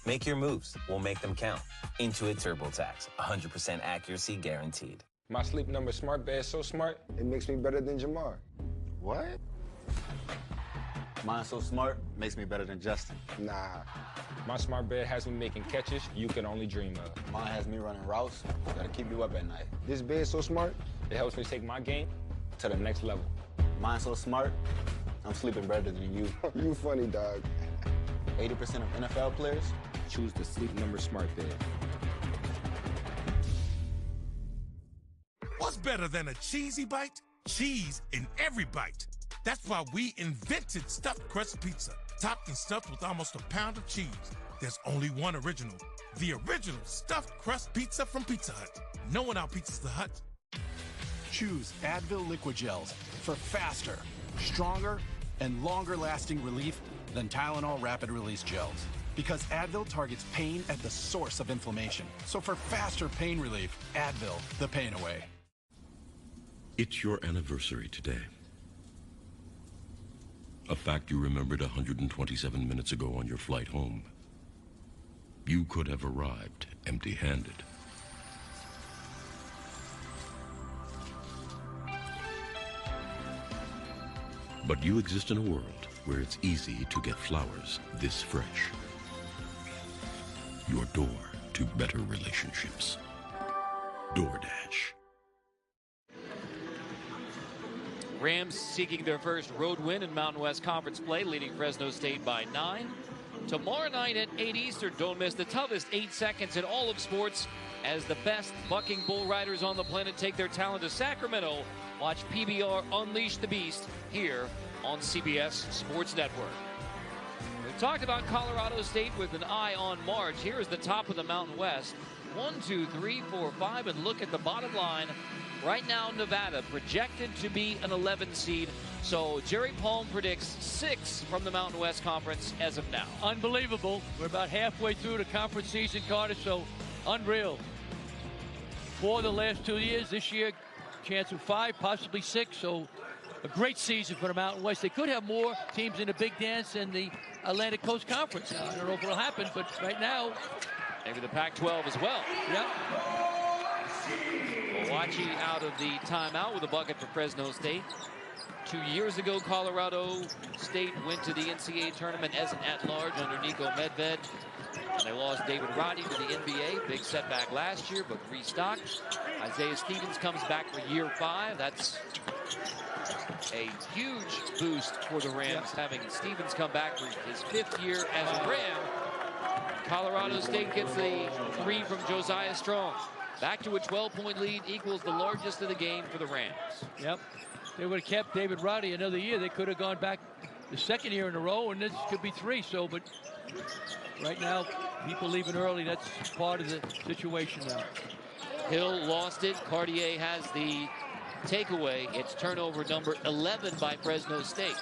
Make your moves. We'll make them count. Intuit TurboTax. 100% accuracy guaranteed. My Sleep Number smart bed is so smart, it makes me better than Jamar. What? Mine's so smart, makes me better than Justin. Nah. My smart bed has me making catches you can only dream of. Mine has me running routes that'll keep you up at night. This bed is so smart, it helps me take my game to the next level. Mine's so smart, I'm sleeping better than you. You funny, dog. 80% of NFL players choose the Sleep Number smart bed. What's better than a cheesy bite? Cheese in every bite. That's why we invented stuffed crust pizza, topped and stuffed with almost a pound of cheese. There's only one original, the original stuffed crust pizza from Pizza Hut. No one out-pizzas the Hut. Choose Advil Liquid Gels for faster, stronger, and longer-lasting relief than Tylenol Rapid Release Gels. Because Advil targets pain at the source of inflammation. So for faster pain relief, Advil, the pain away. It's your anniversary today. A fact you remembered 127 minutes ago on your flight home. You could have arrived empty-handed. But you exist in a world where it's easy to get flowers this fresh. Your door to better relationships. DoorDash. Rams seeking their first road win in Mountain West Conference play, leading Fresno State by 9. Tomorrow night at 8 Eastern, don't miss the toughest 8 seconds in all of sports as the best bucking bull riders on the planet take their talent to Sacramento. Watch PBR Unleash the Beast here on CBS Sports Network. talked about Colorado State with an eye on March. Here is the top of the Mountain West. 1, 2, 3, 4, 5, and look at the bottom line. Right now, Nevada projected to be an 11 seed. So Jerry Palm predicts 6 from the Mountain West Conference as of now. Unbelievable. We're about halfway through the conference season, Carter, so unreal. 4 the last 2 years. This year, chance of 5, possibly 6. So a great season for the Mountain West. They could have more teams in the Big Dance and the Atlantic Coast Conference. I don't know if it'll happen, but right now, maybe the Pac-12 as well. Yep. Wachi out of the timeout with a bucket for Fresno State. 2 years ago, Colorado State went to the NCAA tournament as an at-large under Nico Medved. And they lost David Roddy to the NBA. Big setback last year, but restocked. Isaiah Stevens comes back for year 5. That's a huge boost for the Rams, having Stevens come back for his 5th year as a Ram. Colorado State gets a 3 from Josiah Strong. Back to a 12-point lead, equals the largest of the game for the Rams. Yep. They would have kept David Roddy another year. They could have gone back the 2nd year in a row, and this could be 3. So, but right now, people leaving early. That's part of the situation now. Hill lost it. Cartier has the takeaway. It's turnover number 11 by Fresno State.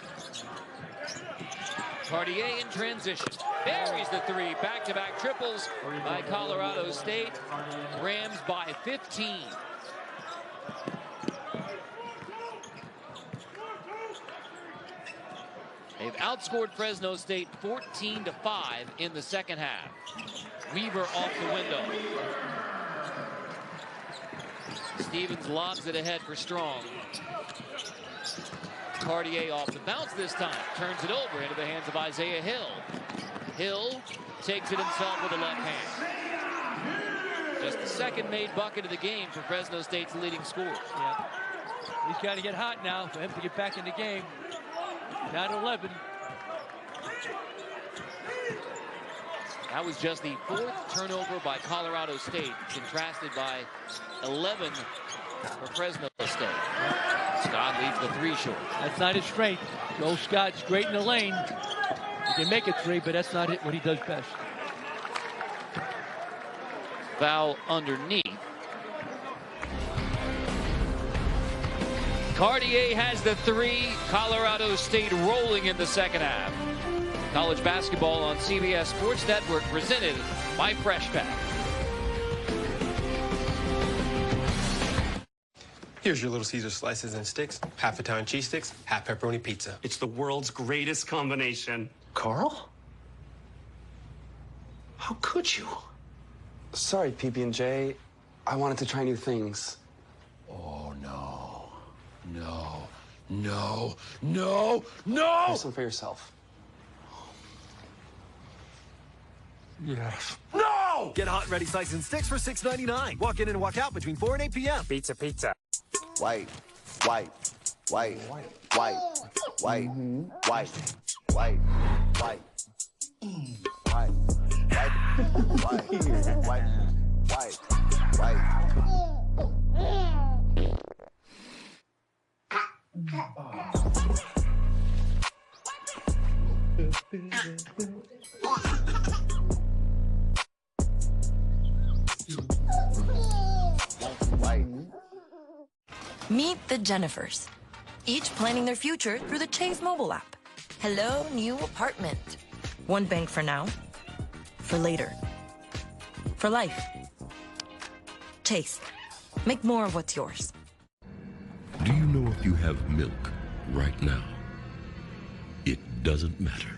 Cartier in transition. Buries the 3. Back-to-back triples by Colorado State. Rams by 15. They've outscored Fresno State 14-5 in the second half. Weaver off the window. Stevens lobs it ahead for Strong. Cartier off the bounce this time. Turns it over into the hands of Isaiah Hill. Hill takes it himself with the left hand. Just the 2nd made bucket of the game for Fresno State's leading scorer. Yeah. He's got to get hot now for him to get back in the game. Down 11. That was just the 4th turnover by Colorado State, contrasted by 11 for Fresno State. Scott leaves the 3 short. That's not his strength. Joe Scott's great in the lane. He can make it 3, but that's not what he does best. Foul underneath. Cartier has the 3. Colorado State rolling in the second half. College basketball on CBS Sports Network, presented by Fresh Pack. Here's your Little Caesar slices and sticks, half Italian cheese sticks, half pepperoni pizza. It's the world's greatest combination. Carl? How could you? Sorry, PB&J. I wanted to try new things. Oh, no. No. No. No. No! Have some for yourself. Yes. No! Get hot and ready slices and sticks for $6.99. Walk in and walk out between 4 and 8 p.m. Pizza, pizza. White, white, white, white, white, white, white, white, white, white, white, Meet the Jennifers, each planning their future through the Chase mobile app. Hello, new apartment. One bank for now, for later, for life. Chase, make more of what's yours. Do you know if you have milk right now? It doesn't matter,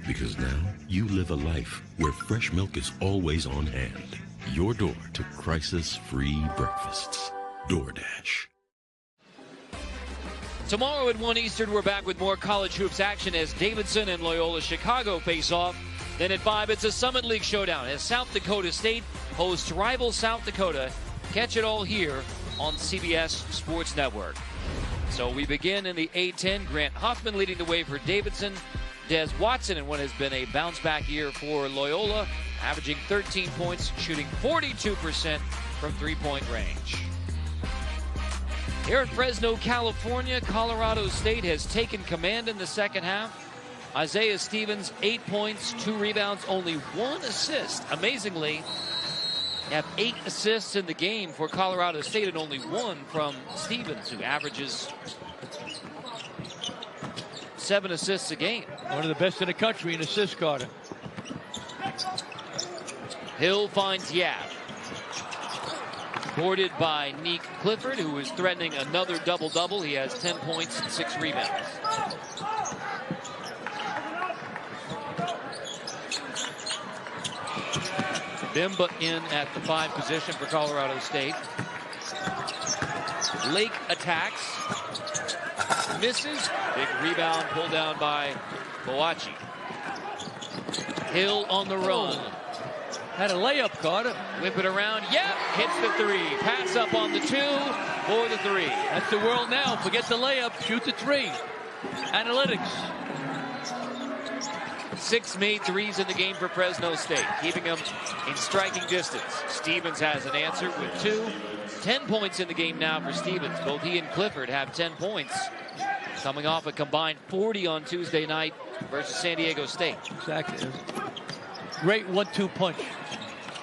because now you live a life where fresh milk is always on hand. Your door to crisis-free breakfasts. DoorDash. Tomorrow at 1 Eastern, we're back with more college hoops action as Davidson and Loyola Chicago face off. Then at 5, it's a Summit League showdown as South Dakota State hosts rival South Dakota. Catch it all here on CBS Sports Network. So we begin in the A-10. Grant Huffman leading the way for Davidson. Des Watson in what has been a bounce-back year for Loyola, averaging 13 points, shooting 42% from three-point range. Here in Fresno, California, Colorado State has taken command in the second half. Isaiah Stevens, 8 points, 2 rebounds, only 1 assist. Amazingly, have 8 assists in the game for Colorado State and only 1 from Stevens, who averages 7 assists a game. One of the best in the country in assists, Carter. Hill finds Yap. Boarded by Neek Clifford, who is threatening another double-double. He has 10 points and 6 rebounds. Bimba in at the 5 position for Colorado State. Lake attacks. Misses. Big rebound pulled down by Boachi. Hill on the run. Had a layup, Carter. Whip it around. Yep. Hits the 3. Pass up on the 2 for the 3. That's the world now. Forget the layup. Shoot the 3. Analytics. 6 made threes in the game for Fresno State, keeping them in striking distance. Stevens has an answer with 2. 10 points in the game now for Stevens. Both he and Clifford have 10 points, coming off a combined 40 on Tuesday night versus San Diego State. Exactly. Great 1-2 punch.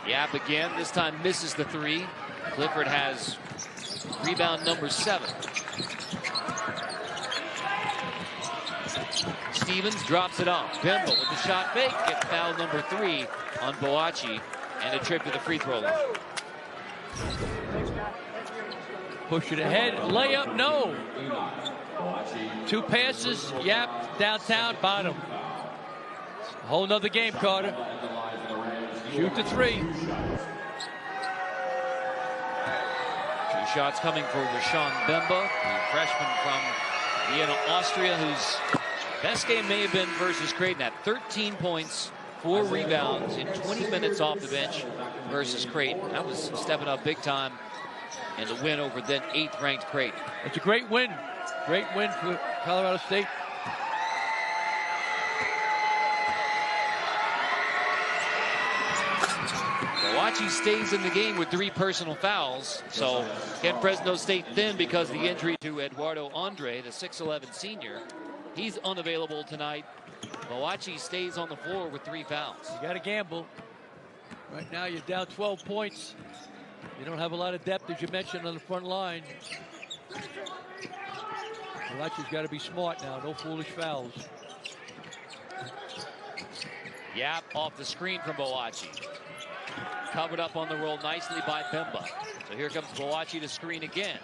Yap again, this time misses the 3. Clifford has rebound number 7. Stevens drops it off. Bimba with the shot fake. Gets foul number 3 on Boachi and a trip to the free throw line. Push it ahead. Layup, no. 2 passes. Yap downtown, bottom. A whole nother game, Carter. Shoot the 3. 2 shots coming for Rashawn Bimba, the freshman from Vienna, Austria, whose best game may have been versus Creighton at 13 points, 4 rebounds in 20 minutes off the bench versus Creighton. That was stepping up big time in the win over then 8th ranked Creighton. It's a great win. Great win for Colorado State. Boachi stays in the game with 3 personal fouls. So again, Fresno State thin because of the injury to Eduardo Andre, the 6'11 senior. He's unavailable tonight. Boachi stays on the floor with 3 fouls. You got to gamble. Right now you're down 12 points. You don't have a lot of depth, as you mentioned, on the front line. Boachi's got to be smart now. No foolish fouls. Yap off the screen from Boachi. Covered up on the roll nicely by Bimba. So here comes Boachi to screen again.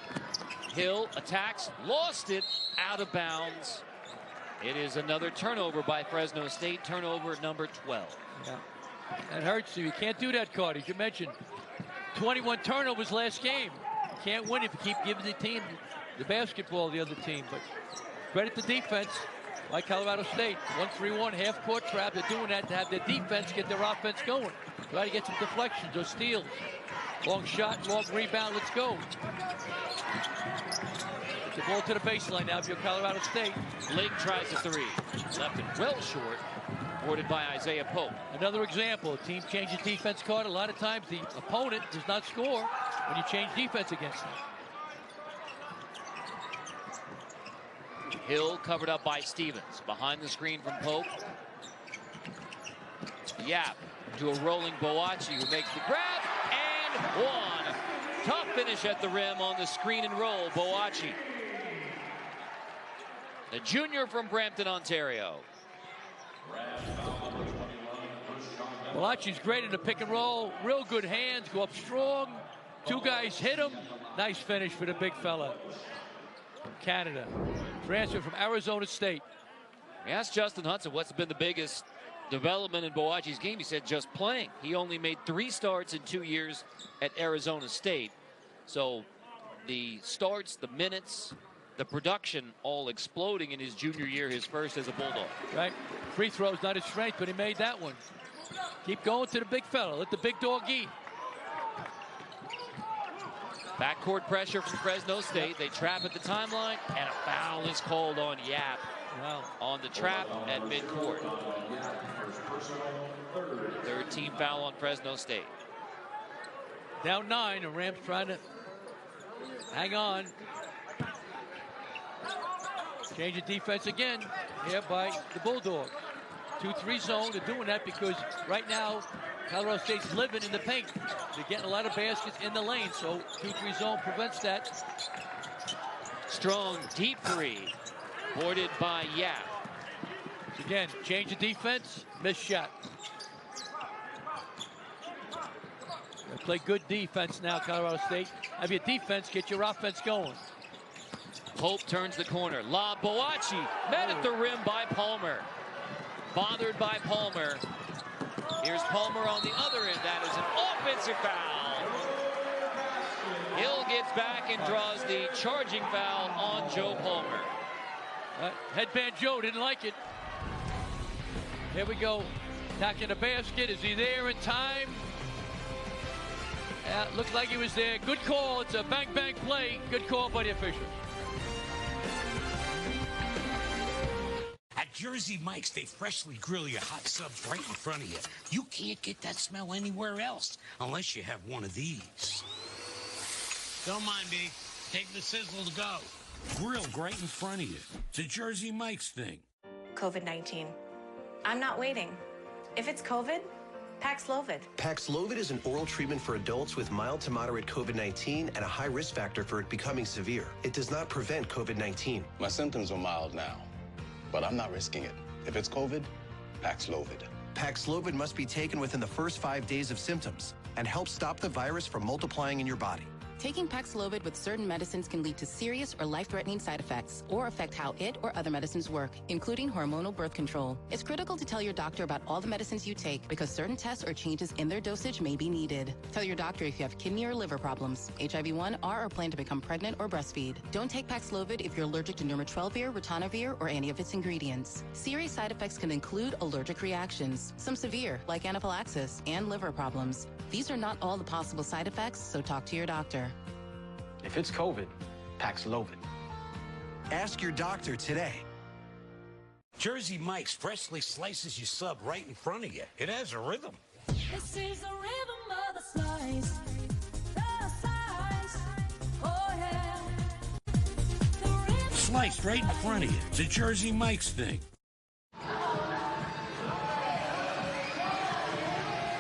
Hill attacks, lost it, out of bounds. It is another turnover by Fresno State, turnover number 12. Yeah. That hurts you. You can't do that, Carter. As you mentioned, 21 turnovers last game. You can't win if you keep giving the team the basketball, the other team. But credit the defense, like Colorado State. 1-3-1, half-court trap. They're doing that to have their defense get their offense going. Try to get some deflections or steals. Long shot, long rebound. Let's go. The ball to the baseline now if you're Colorado State. Lake tries a 3. Left it well short. Boarded by Isaiah Pope. Another example. A team changes defense, card. A lot of times the opponent does not score when you change defense against them. Hill covered up by Stevens. Behind the screen from Pope. Yap to a rolling Boachi who makes the grab. And 1. Tough finish at the rim on the screen and roll. Boachi, the junior from Brampton, Ontario. Boachi's great in the pick and roll. Real good hands. Go up strong. 2 guys hit him. Nice finish for the big fella. From Canada. Transfer from Arizona State. We asked Justin Hudson what's been the biggest development in Boachi's game. He said just playing. He only made 3 starts in 2 years at Arizona State. So the starts, the minutes, the production all exploding in his junior year, his first as a Bulldog. Right. Free throw's not his strength, but he made that one. Keep going to the big fella. Let the big dog eat. Backcourt pressure from Fresno State. They trap at the timeline, and a foul is called on Yap. Wow. On the trap at midcourt. 3rd team foul on Fresno State. Down 9, and Rams trying to hang on. Change of defense again here by the Bulldogs. 2-3 zone. They're doing that because right now Colorado State's living in the paint. They're getting a lot of baskets in the lane, so 2-3 zone prevents that. Strong deep three, boarded by Yap. Again, change of defense, missed shot. They play good defense now, Colorado State. Have your defense, get your offense going. Pope turns the corner. Lob, Boakye, met at the rim by Palmer. Bothered by Palmer. Here's Palmer on the other end. That is an offensive foul. Hill gets back and draws the charging foul on Joe Palmer. Headband Joe didn't like it. Here we go. Attacking the basket. Is he there in time? Looked like he was there. Good call. It's a bang-bang play. Good call by the officials. At Jersey Mike's, they freshly grill your hot subs right in front of you. You can't get that smell anywhere else unless you have one of these. Don't mind me. Take the sizzle to go. Grilled right in front of you. It's a Jersey Mike's thing. COVID-19. I'm not waiting. If it's COVID, Paxlovid. Paxlovid is an oral treatment for adults with mild to moderate COVID-19 and a high risk factor for it becoming severe. It does not prevent COVID-19. My symptoms are mild now, but I'm not risking it. If it's COVID, Paxlovid. Paxlovid must be taken within the first 5 days of symptoms and help stop the virus from multiplying in your body. Taking Paxlovid with certain medicines can lead to serious or life-threatening side effects or affect how it or other medicines work, including hormonal birth control. It's critical to tell your doctor about all the medicines you take because certain tests or changes in their dosage may be needed. Tell your doctor if you have kidney or liver problems, HIV-1, are or plan to become pregnant or breastfeed. Don't take Paxlovid if you're allergic to nirmatrelvir, ritonavir, or any of its ingredients. Serious side effects can include allergic reactions, some severe, like anaphylaxis, and liver problems. These are not all the possible side effects, so talk to your doctor. If it's COVID, Paxlovid. Ask your doctor today. Jersey Mike's freshly slices your sub right in front of you. It has a rhythm. This is the rhythm of the slice. The slice. Oh, yeah. The rhythm. Sliced right in front of you. It's a Jersey Mike's thing.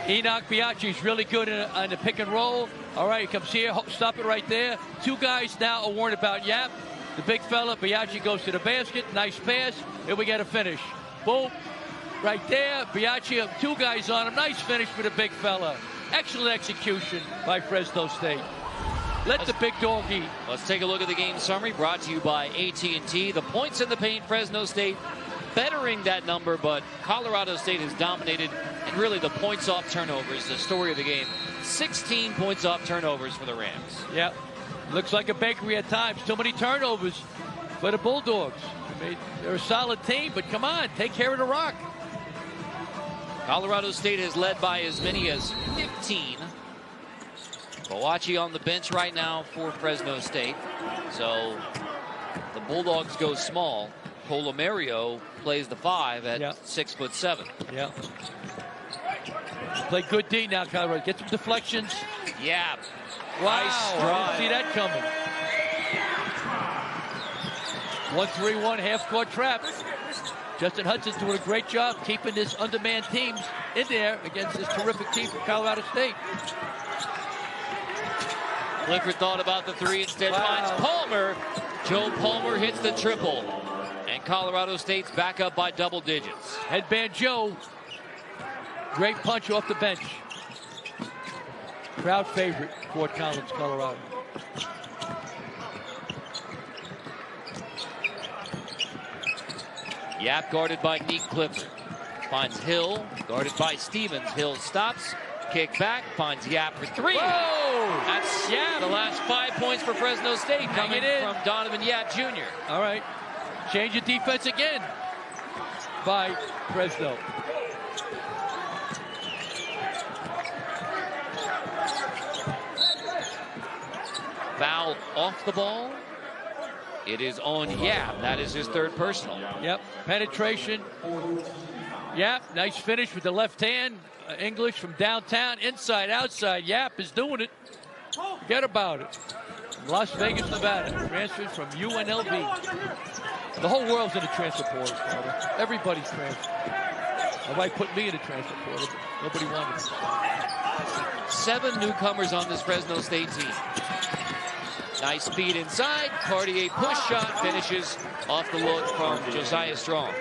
Enoch Biaggi's really good on the pick and roll. All right, he comes here, stop it right there. Two guys now are worried about Yap. The big fella, Biaggi goes to the basket. Nice pass. Here we get a finish. Boom. Right there. Biaggi, two guys on him. Nice finish for the big fella. Excellent execution by Fresno State. Let the big dog eat. Let's take a look at the game summary brought to you by AT&T. The points in the paint, Fresno State bettering that number, but Colorado State has dominated, and really the points off turnovers, the story of the game. 16 points off turnovers for the Rams. Yep. Looks like a bakery at times. Too many turnovers for the Bulldogs. I mean, they're a solid team, but come on, take care of the rock. Colorado State has led by as many as 15. Boakye on the bench right now for Fresno State. So the Bulldogs go small. Colomario plays the 5 at 6'7". Yeah. Play good D now, Colorado. Get some deflections. Yeah. Wow. Nice Didn't see that coming. 1-3-1 half-court trap. Justin Hudson's doing a great job keeping this undermanned team in there against this terrific team from Colorado State. Clifford thought about the 3, instead finds Palmer. Joe Palmer hits the triple. And Colorado State's back up by double digits. Headband Joe. Great punch off the bench. Crowd favorite, Fort Collins, Colorado. Yap guarded by Nick Clifford. Finds Hill, guarded by Stevens. Hill stops, kick back, finds Yap for 3. Whoa! That's the last 5 points for Fresno State coming from Donavan Yap Jr. All right. Change of defense again by Fresno. Foul off the ball. It is on Yap. That is his 3rd personal. Yep. Penetration. Yap. Nice finish with the left hand. English from downtown. Inside, outside. Yap is doing it. Forget about it. Las Vegas, Nevada. Transferred from UNLV. The whole world's in the transfer portal, Carter. Everybody's transferred. Nobody put me in the transfer portal, but nobody wanted me. 7 newcomers on this Fresno State team. Nice speed inside. Cartier push shot finishes off the look from Josiah Strong.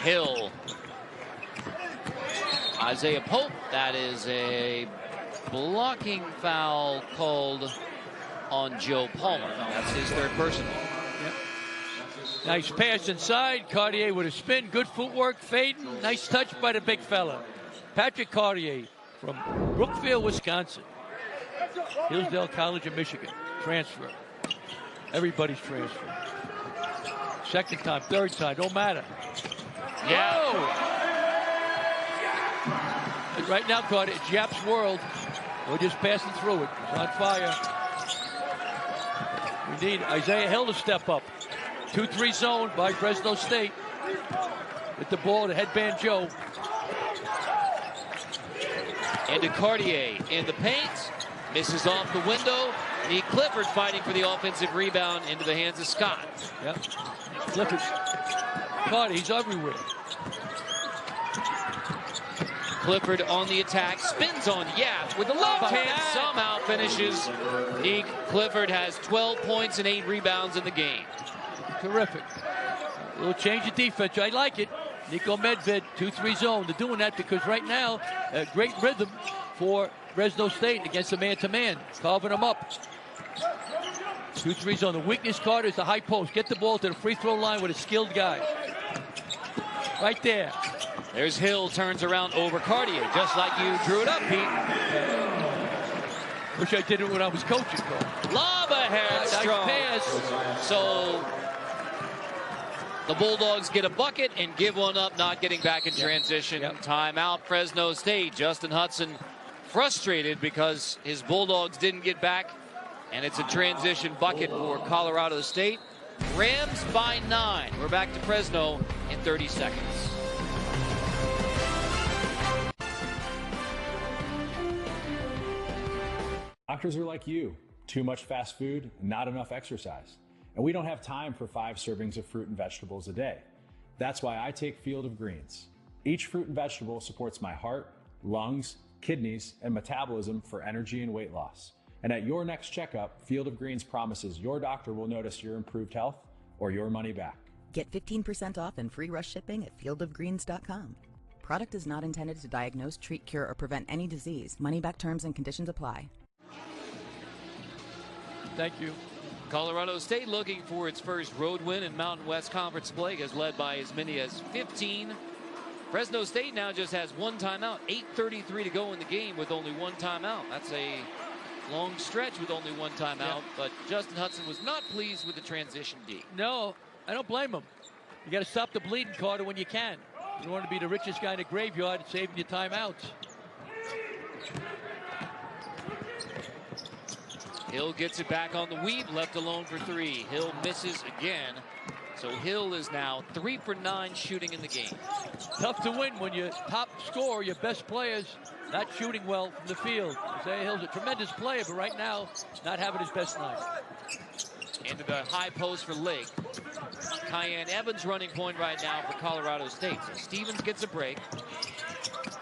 Hill. Isaiah Pope. That is a blocking foul called on Joe Palmer. That's his 3rd personal. Nice pass inside. Cartier with a spin. Good footwork. Fading. Nice touch by the big fella. Patrick Cartier from Brookfield, Wisconsin. Hillsdale College of Michigan. Transfer. Everybody's transfer. 2nd time, 3rd time. Don't matter. Yeah. And right now, Carter, it's Yap's world. We're just passing through it. It's on fire. We need Isaiah Hill to step up. 2-3 zone by Fresno State. With the ball to headband Joe. Into Cartier in the paint. Misses off the window. Nick Clifford fighting for the offensive rebound into the hands of Scott. Yep. Clifford. Cartier, he's everywhere. Clifford on the attack, spins on Yap with the left hand, somehow finishes. Nick Clifford has 12 points and 8 rebounds in the game. Terrific. A little change of defense. I like it. Nico Medved, 2-3 zone. They're doing that because right now, a great rhythm for Fresno State against the man-to-man, carving them up. 2-3 zone. The weakness, Carter, is the high post. Get the ball to the free throw line with a skilled guy. Right there. There's Hill, turns around over Cartier, just like you drew it up, Pete. Wish I did it when I was coaching, Cole. Lob ahead, Strong. Pass. So the Bulldogs get a bucket and give one up, not getting back in transition. Timeout, Fresno State. Justin Hudson frustrated because his Bulldogs didn't get back, and it's a transition bucket for Colorado State. Rams by 9. We're back to Fresno in 30 seconds. Doctors are like you. Too much fast food, not enough exercise. And we don't have time for 5 servings of fruit and vegetables a day. That's why I take Field of Greens. Each fruit and vegetable supports my heart, lungs, kidneys, and metabolism for energy and weight loss. And at your next checkup, Field of Greens promises your doctor will notice your improved health or your money back. Get 15% off and free rush shipping at fieldofgreens.com. Product is not intended to diagnose, treat, cure, or prevent any disease. Money back terms and conditions apply. Thank you. Colorado State looking for its first road win in Mountain West Conference play, is led by as many as 15. Fresno State now just has 1 timeout, 8:33 to go in the game with only 1 timeout. That's a long stretch with only 1 timeout, but Justin Hudson was not pleased with the transition D. No, I don't blame him. You got to stop the bleeding, Carter, when you can. You don't want to be the richest guy in the graveyard saving your timeouts. Hill gets it back on the weave, left alone for 3. Hill misses again. So Hill is now 3 for 9 shooting in the game. Tough to win when your top scorer, your best players, not shooting well from the field. Isaiah Hill's a tremendous player, but right now, not having his best night. Into the high post for Lake. Kyan Evans running point right now for Colorado State. So Stevens gets a break.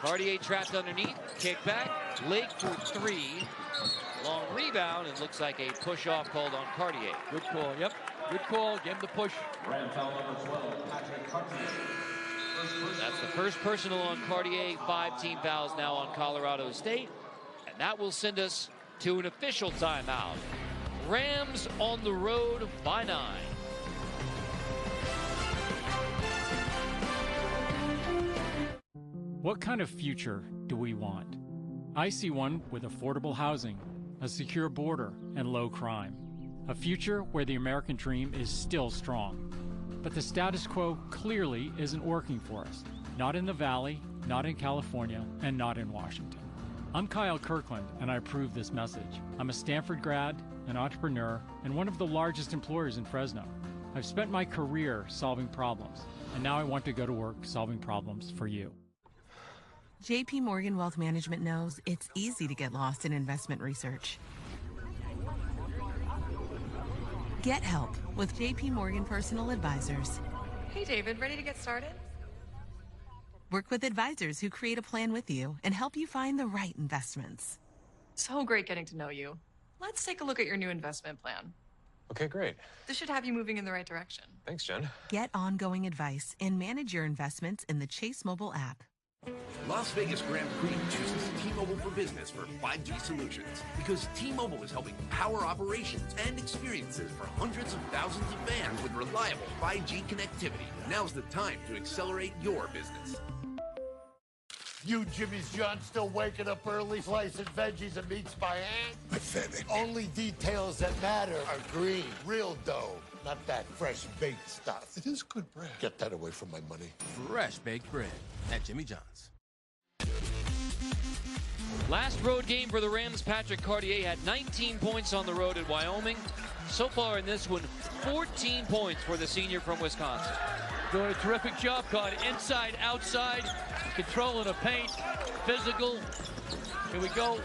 Cartier trapped underneath. Kick back. Lake for 3. Long rebound. It looks like a push off called on Cartier. Good call. Yep. Good call. Give him the push. That's the first personal on Cartier. 5 team fouls now on Colorado State. And that will send us to an official timeout. Rams on the road by 9. What kind of future do we want? I see one with affordable housing, a secure border, and low crime. A future where the American dream is still strong. But the status quo clearly isn't working for us. Not in the Valley, not in California, and not in Washington. I'm Kyle Kirkland, and I approve this message. I'm a Stanford grad, an entrepreneur, and one of the largest employers in Fresno. I've spent my career solving problems, and now I want to go to work solving problems for you. JP Morgan Wealth Management knows it's easy to get lost in investment research. Get help with JP Morgan Personal Advisors. Hey, David, ready to get started? Work with advisors who create a plan with you and help you find the right investments. So great getting to know you. Let's take a look at your new investment plan. Okay, great. This should have you moving in the right direction. Thanks, Jen. Get ongoing advice and manage your investments in the Chase mobile app. Las Vegas Grand Prix chooses T-Mobile for Business for 5G solutions because T-Mobile is helping power operations and experiences for hundreds of thousands of fans with reliable 5G connectivity. Now's the time to accelerate your business. You Jimmy's John still waking up early, slicing veggies and meats by hand? Pathetic. Only details that matter are green, real dough, not that fresh baked stuff. It is good bread. Get that away from my money. Fresh baked bread at Jimmy John's. Last road game for the Rams, Patrick Cartier had 19 points on the road at Wyoming. So far in this one, 14 points for the senior from Wisconsin. Doing a terrific job, Carter. Inside, outside, controlling the paint, physical. Here we go.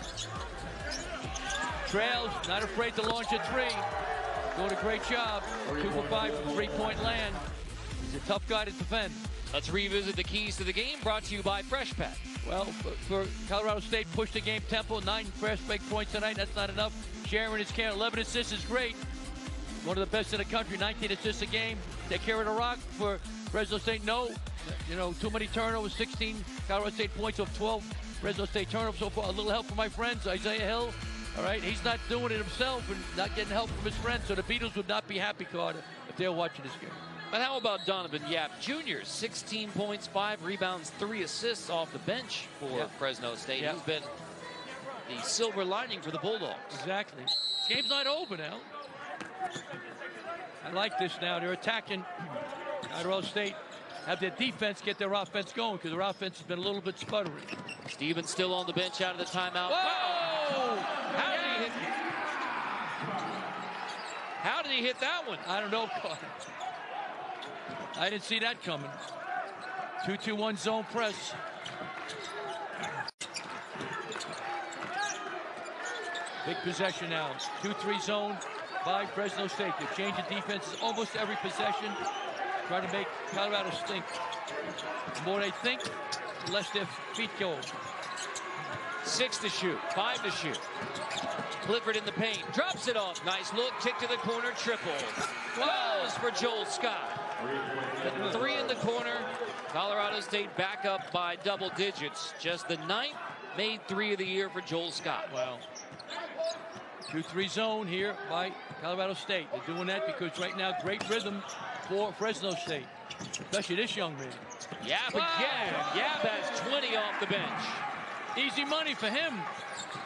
Trails, not afraid to launch a three. Doing a great job. 2 for 5 from three-point land. He's a tough guy to defend. Let's revisit the keys to the game, brought to you by Fresh Pet. Well, for Colorado State, push the game tempo. 9 fresh baked points tonight. That's not enough. Sharon is carrying 11 assists is great. One of the best in the country. 19 assists a game. Take care of the rock for Fresno State. No, too many turnovers. 16 Colorado State points of 12 Fresno State turnovers so far. A little help from my friends. Isaiah Hill. All right, he's not doing it himself and not getting help from his friends. So the Beatles would not be happy, Carter, if they're watching this game. But how about Donavan Yap Jr.? 16 points, 5 rebounds, 3 assists off the bench for Fresno State. He's been the silver lining for the Bulldogs. Exactly. Game's not over now. I like this now. They're attacking. Colorado State have their defense get their offense going because their offense has been a little bit sputtering. Stevens still on the bench out of the timeout. Whoa! How did he hit that one? I don't know, Carter. I didn't see that coming. 2-2-1 zone press. Big possession now. 2-3 zone by Fresno State. They're changing defenses almost every possession, trying to make Colorado stink. The more they think, the less their feet go. 6 to shoot, 5 to shoot. Clifford in the paint, drops it off. Nice look, kick to the corner, triple. Goes for Joel Scott. The 3 in the corner. Colorado State back up by double digits. Just the 9th made 3 of the year for Joel Scott. Wow. 2-3 zone here by Colorado State. They're doing that because right now, great rhythm for Fresno State, especially this young man. Yap again. Yap has 20 off the bench. Easy money for him.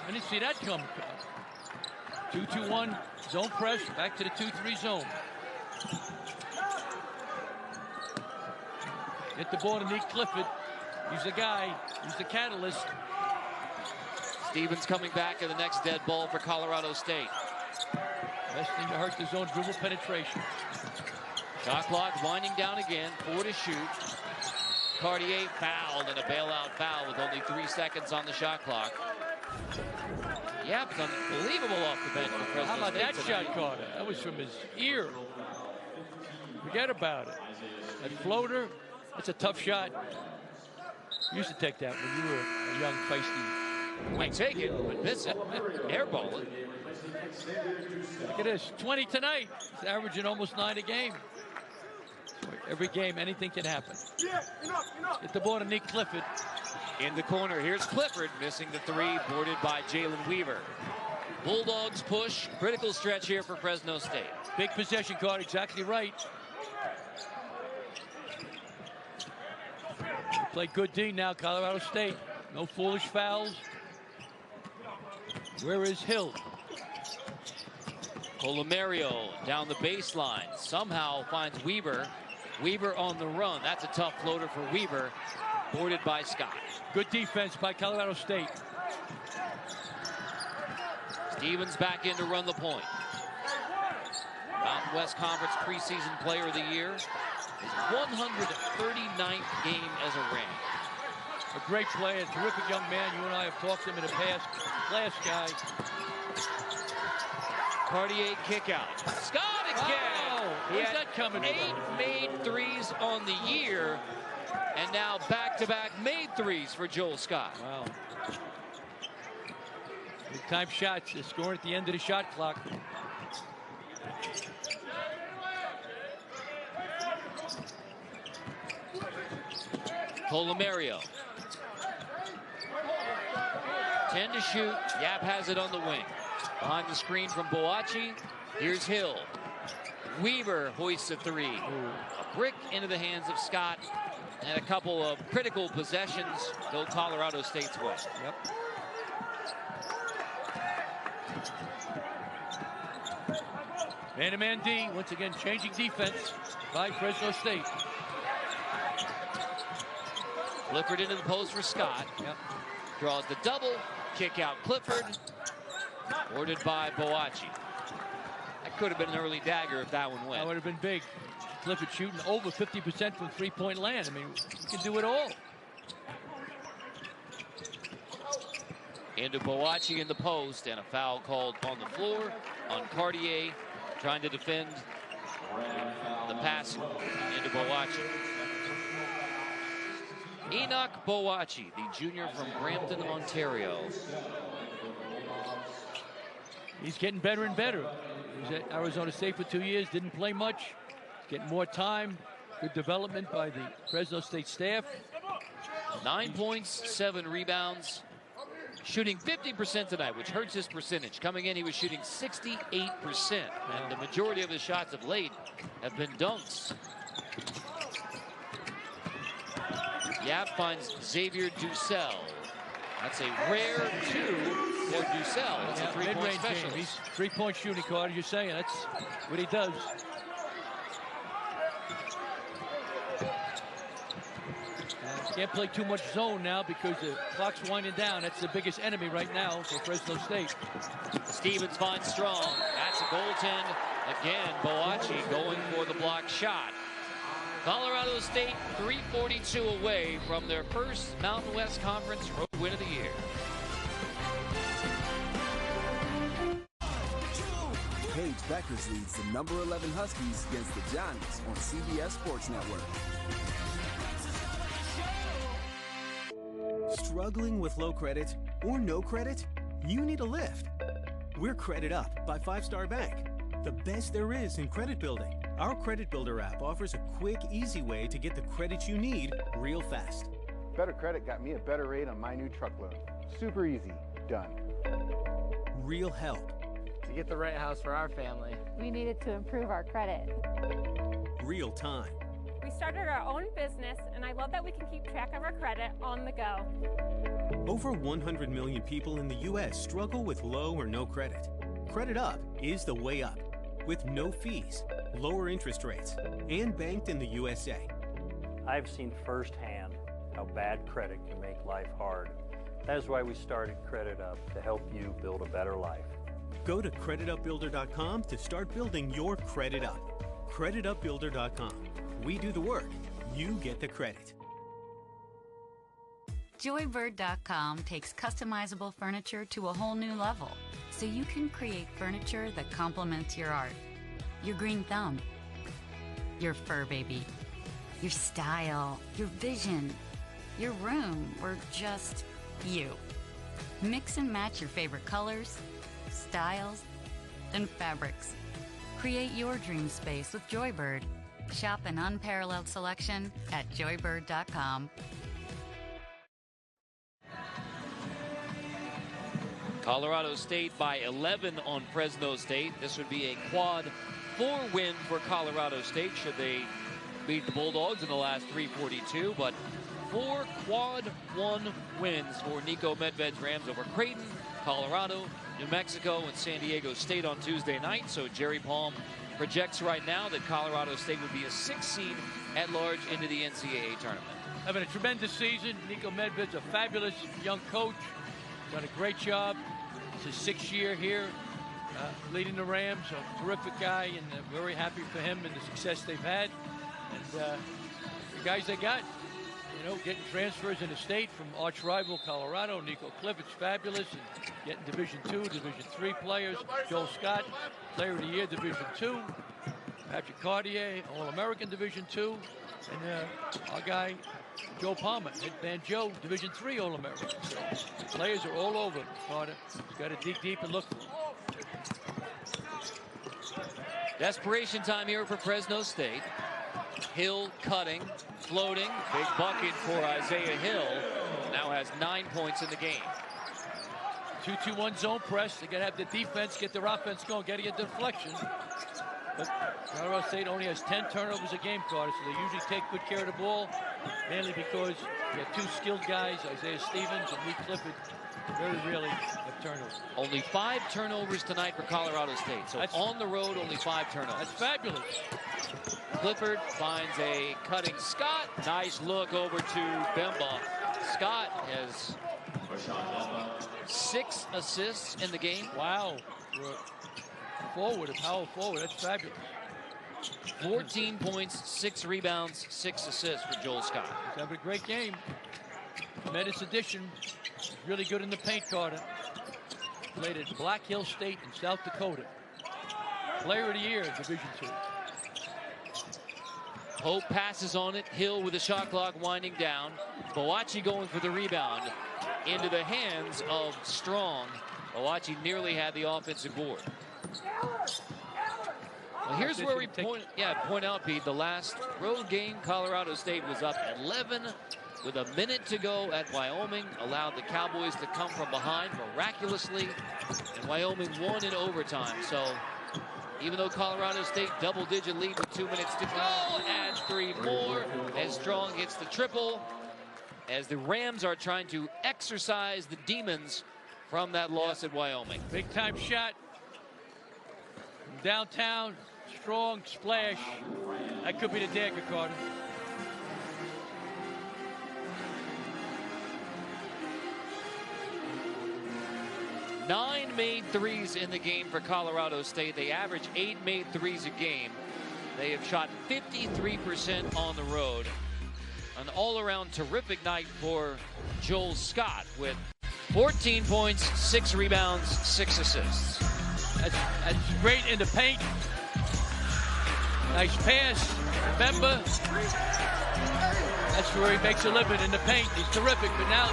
I didn't see that coming. 2-2-1 zone press, back to the 2-3 zone. Get the ball to Nick Clifford. He's the guy. He's the catalyst. Stevens coming back in the next dead ball for Colorado State. Best thing to hurt the zone, dribble penetration. Shot clock winding down again. 4 to shoot. Cartier fouled and a bailout foul with only 3 seconds on the shot clock. Yep, unbelievable off the bench for Fresno State. How about that shot, Carter? That was from his ear. Forget about it. That floater, that's a tough shot. You used to take that when you were a young, feisty. I take it, but miss it. Airball it. Look at this, 20 tonight. He's averaging almost 9 a game. Every game, anything can happen. Get the ball to Nick Clifford. In the corner, here's Clifford missing the 3, boarded by Jalen Weaver. Bulldogs push, critical stretch here for Fresno State. Big possession, card, exactly right. They play good D now, Colorado State. No foolish fouls. Where is Hill? Colomario down the baseline. Somehow finds Weaver. Weaver on the run. That's a tough floater for Weaver. Boarded by Scott. Good defense by Colorado State. Stevens back in to run the point. Mountain West Conference preseason player of the year. His 139th game as a Ram. A great player, terrific young man. You and I have talked to him in the past. Class guy. Cartier kick out. Scott again. Where's that coming from? 8 made threes on the year, and now back-to-back made threes for Joel Scott. Wow. Big time shots. They're scoring at the end of the shot clock. Colomario. 10 to shoot. Yap has it on the wing. Behind the screen from Boachi. Here's Hill. Weaver hoists a three. A brick into the hands of Scott. And a couple of critical possessions go Colorado State's way. Yep. Man-to-man D, once again changing defense by Fresno State. Clifford into the post for Scott. Yep. Draws the double. Kick out Clifford. Ordered by Boachi. That could have been an early dagger if that one went. That would have been big. Clifford shooting over 50% from three-point land. I mean, he can do it all. Into Boachi in the post, and a foul called on the floor on Cartier, trying to defend the pass into Boachi. Enoch Boachi, the junior from Brampton, Ontario. He's getting better and better. He was at Arizona State for 2 years, didn't play much. Getting more time. Good development by the Fresno State staff. 9 points, 7 rebounds. Shooting 50% tonight, which hurts his percentage. Coming in, he was shooting 68%. And the majority of his shots of late have been dunks. Yap finds Xavier Dussel. That's a rare 2 for Dussel. It's a three-point specialist. He's three-point shooting, Carter. You're saying that's what he does. Can't play too much zone now because the clock's winding down. That's the biggest enemy right now for Fresno State. Stevens finds Strong. That's a goaltend. Again, Boachi going for the block shot. Colorado State 342 away from their first Mountain West Conference road win of the year. Paige Beckers leads the number 11 Huskies against the Giants on CBS Sports Network. Struggling with low credit or no credit? You need a lift. We're Credit Up by 5 Star Bank, the best there is in credit building. Our Credit Builder app offers a quick, easy way to get the credit you need real fast. Better Credit got me a better rate on my new truck loan. Super easy. Done. Real help. To get the right house for our family. We needed to improve our credit. Real time. We started our own business, and I love that we can keep track of our credit on the go. Over 100 million people in the U.S. struggle with low or no credit. Credit Up is the way up, with no fees, lower interest rates, and banked in the USA. I've seen firsthand how bad credit can make life hard. That is why we started Credit Up, to help you build a better life. Go to creditupbuilder.com to start building your credit up. Creditupbuilder.com. We do the work. You get the credit. Joybird.com takes customizable furniture to a whole new level, so you can create furniture that complements your art, your green thumb, your fur baby, your style, your vision, your room, or just you. Mix and match your favorite colors, styles, and fabrics. Create your dream space with Joybird. Shop an unparalleled selection at joybird.com. Colorado State by 11 on Fresno State. This would be a quad 4 win for Colorado State should they beat the Bulldogs in the last 342. But 4 quad 1 wins for Nico Medved's Rams over Creighton, Colorado, New Mexico, and San Diego State on Tuesday night. So Jerry Palm projects right now that Colorado State would be a 6th seed at large into the NCAA tournament. Having a tremendous season. Nico Medved's a fabulous young coach. Done a great job. It's his 6th year here, leading the Rams. A terrific guy, and very happy for him and the success they've had. And the guys they got, You know, getting transfers in the state from arch rival Colorado. Nico Cliffort's fabulous. And getting Division II, Division III players. Joel Scott, Player of the Year, Division II. Patrick Cartier, All-American Division II. And our guy, Joe Palmer, Headband Joe, Division III All-American. So players are all over Carter. He's got to dig deep and look for them. Desperation time here for Fresno State. Hill cutting, floating, big bucket for Isaiah Hill. Now has 9 points in the game. 2-2-1 zone press. They got to have the defense get their offense going, got to get deflection. But Colorado State only has 10 turnovers a game, Carter, so they usually take good care of the ball, mainly because you have two skilled guys, Isaiah Stevens and Lee Clifford, very rarely have turnovers. Only 5 turnovers tonight for Colorado State. So that's, on the road, only 5 turnovers. That's fabulous. Clifford finds a cutting Scott. Nice look over to Bemba. Scott has 6 assists in the game. Wow. Forward, a power forward. That's fabulous. 14 points, 6 rebounds, 6 assists for Joel Scott. He's having a great game. Tremendous addition. Really good in the paint, Carter. Played at Black Hill State in South Dakota. Player of the Year in Division II. Hope passes on it. Hill with the shot clock winding down. Boachi going for the rebound into the hands of Strong. Boachi nearly had the offensive board. Well, here's where we point out, Pete, the last road game, Colorado State was up 11 with a minute to go at Wyoming, allowed the Cowboys to come from behind miraculously, and Wyoming won in overtime. So even though Colorado State double-digit lead with 2 minutes to go, adds 3 more as Strong hits the triple, as the Rams are trying to exorcise the demons from that loss at Wyoming. Big-time shot. Downtown, Strong splash. That could be the dagger, Carter. Nine made threes in the game for Colorado State. They average 8 made threes a game. They have shot 53% on the road. An all-around terrific night for Joel Scott with 14 points, 6 rebounds, 6 assists. That's great in the paint. Nice pass. Remember, that's where he makes a living, in the paint. He's terrific. But now,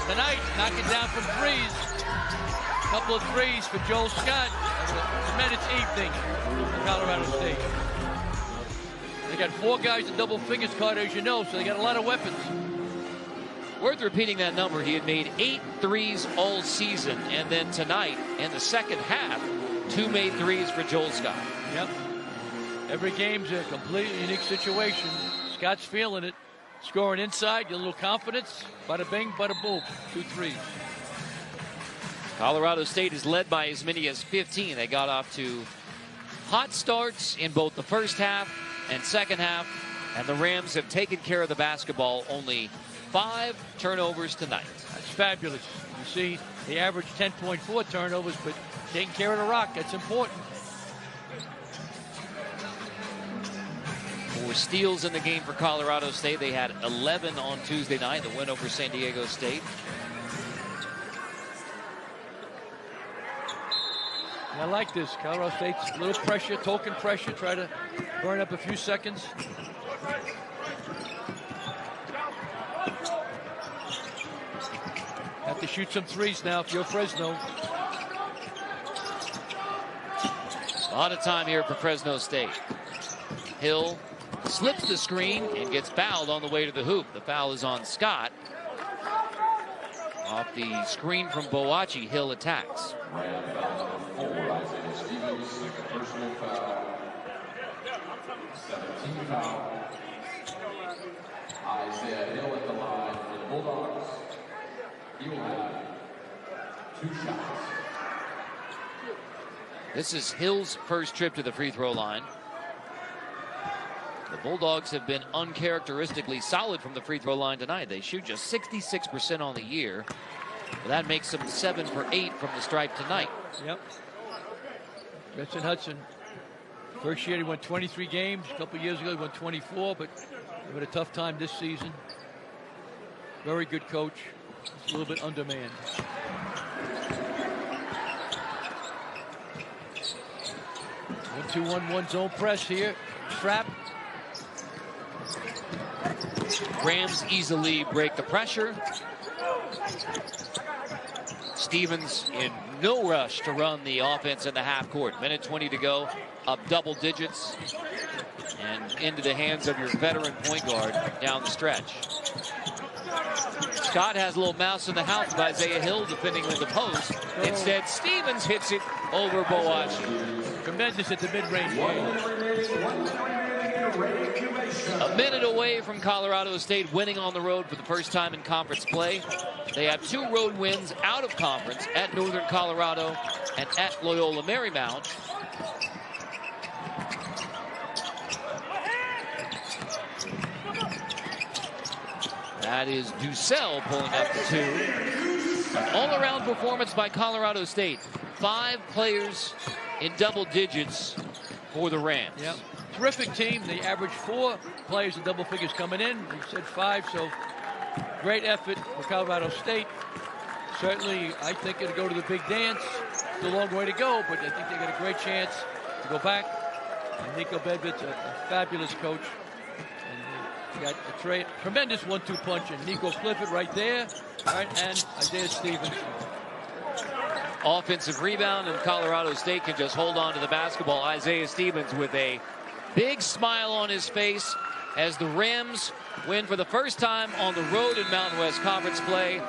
tonight, knocking down from threes. Couple of threes for Joel Scott. Tremendous evening for Colorado State. They got 4 guys in double figures, Carter, as you know, so they got a lot of weapons. Worth repeating that number. He had made 8 threes all season, and then tonight, in the second half, 2 made threes for Joel Scott. Yep. Every game's a completely unique situation. Scott's feeling it. Scoring inside, get a little confidence. Bada bing, bada boom. 2 threes. Colorado State is led by as many as 15. They got off to hot starts in both the first half and second half, and the Rams have taken care of the basketball. Only 5 turnovers tonight. That's fabulous. You see, they average 10.4 turnovers, but taking care of the rock, that's important. 4 steals in the game for Colorado State. They had 11 on Tuesday night, the win over San Diego State. I like this. Colorado State's a little pressure, token pressure, try to burn up a few seconds. Have to shoot some threes now if you're Fresno. A lot of time here for Fresno State. Hill slips the screen and gets fouled on the way to the hoop. The foul is on Scott. Off the screen from Boachi, Hill attacks. Isaiah Hill at the line for the Bulldogs. He will have 2 shots. This is Hill's first trip to the free throw line. The Bulldogs have been uncharacteristically solid from the free throw line tonight. They shoot just 66% on the year. Well, that makes them 7 for 8 from the stripe tonight. Yep. Benson Hudson. First year he won 23 games. A couple years ago he won 24, but he had a tough time this season. Very good coach. He's a little bit undermanned. One, 2-1-1 zone press here. Trap. Rams easily break the pressure. Stevens in no rush to run the offense in the half court. Minute 20 to go, up double digits, and into the hands of your veteran point guard down the stretch. Scott has a little mouse in the house with Isaiah Hill defending with the post. Instead, Stevens hits it over Boachi. Tremendous at the mid-range game. A minute away from Colorado State winning on the road for the first time in conference play. They have 2 road wins out of conference at Northern Colorado and at Loyola Marymount. That is Ducell pulling up the 2. An all-around performance by Colorado State. 5 players in double digits for the Rams. Yep. Terrific team. They average 4 players in double figures coming in. We said 5, so great effort for Colorado State. Certainly, I think it'll go to the big dance. It's a long way to go, but I think they got a great chance to go back. And Nico Bedvit's a fabulous coach. And got a tremendous 1-2 punch, and Nico Clifford right there. All right, and Isaiah Stevens. Offensive rebound, and Colorado State can just hold on to the basketball. Isaiah Stevens with a big smile on his face as the Rams win for the first time on the road in Mountain West Conference play.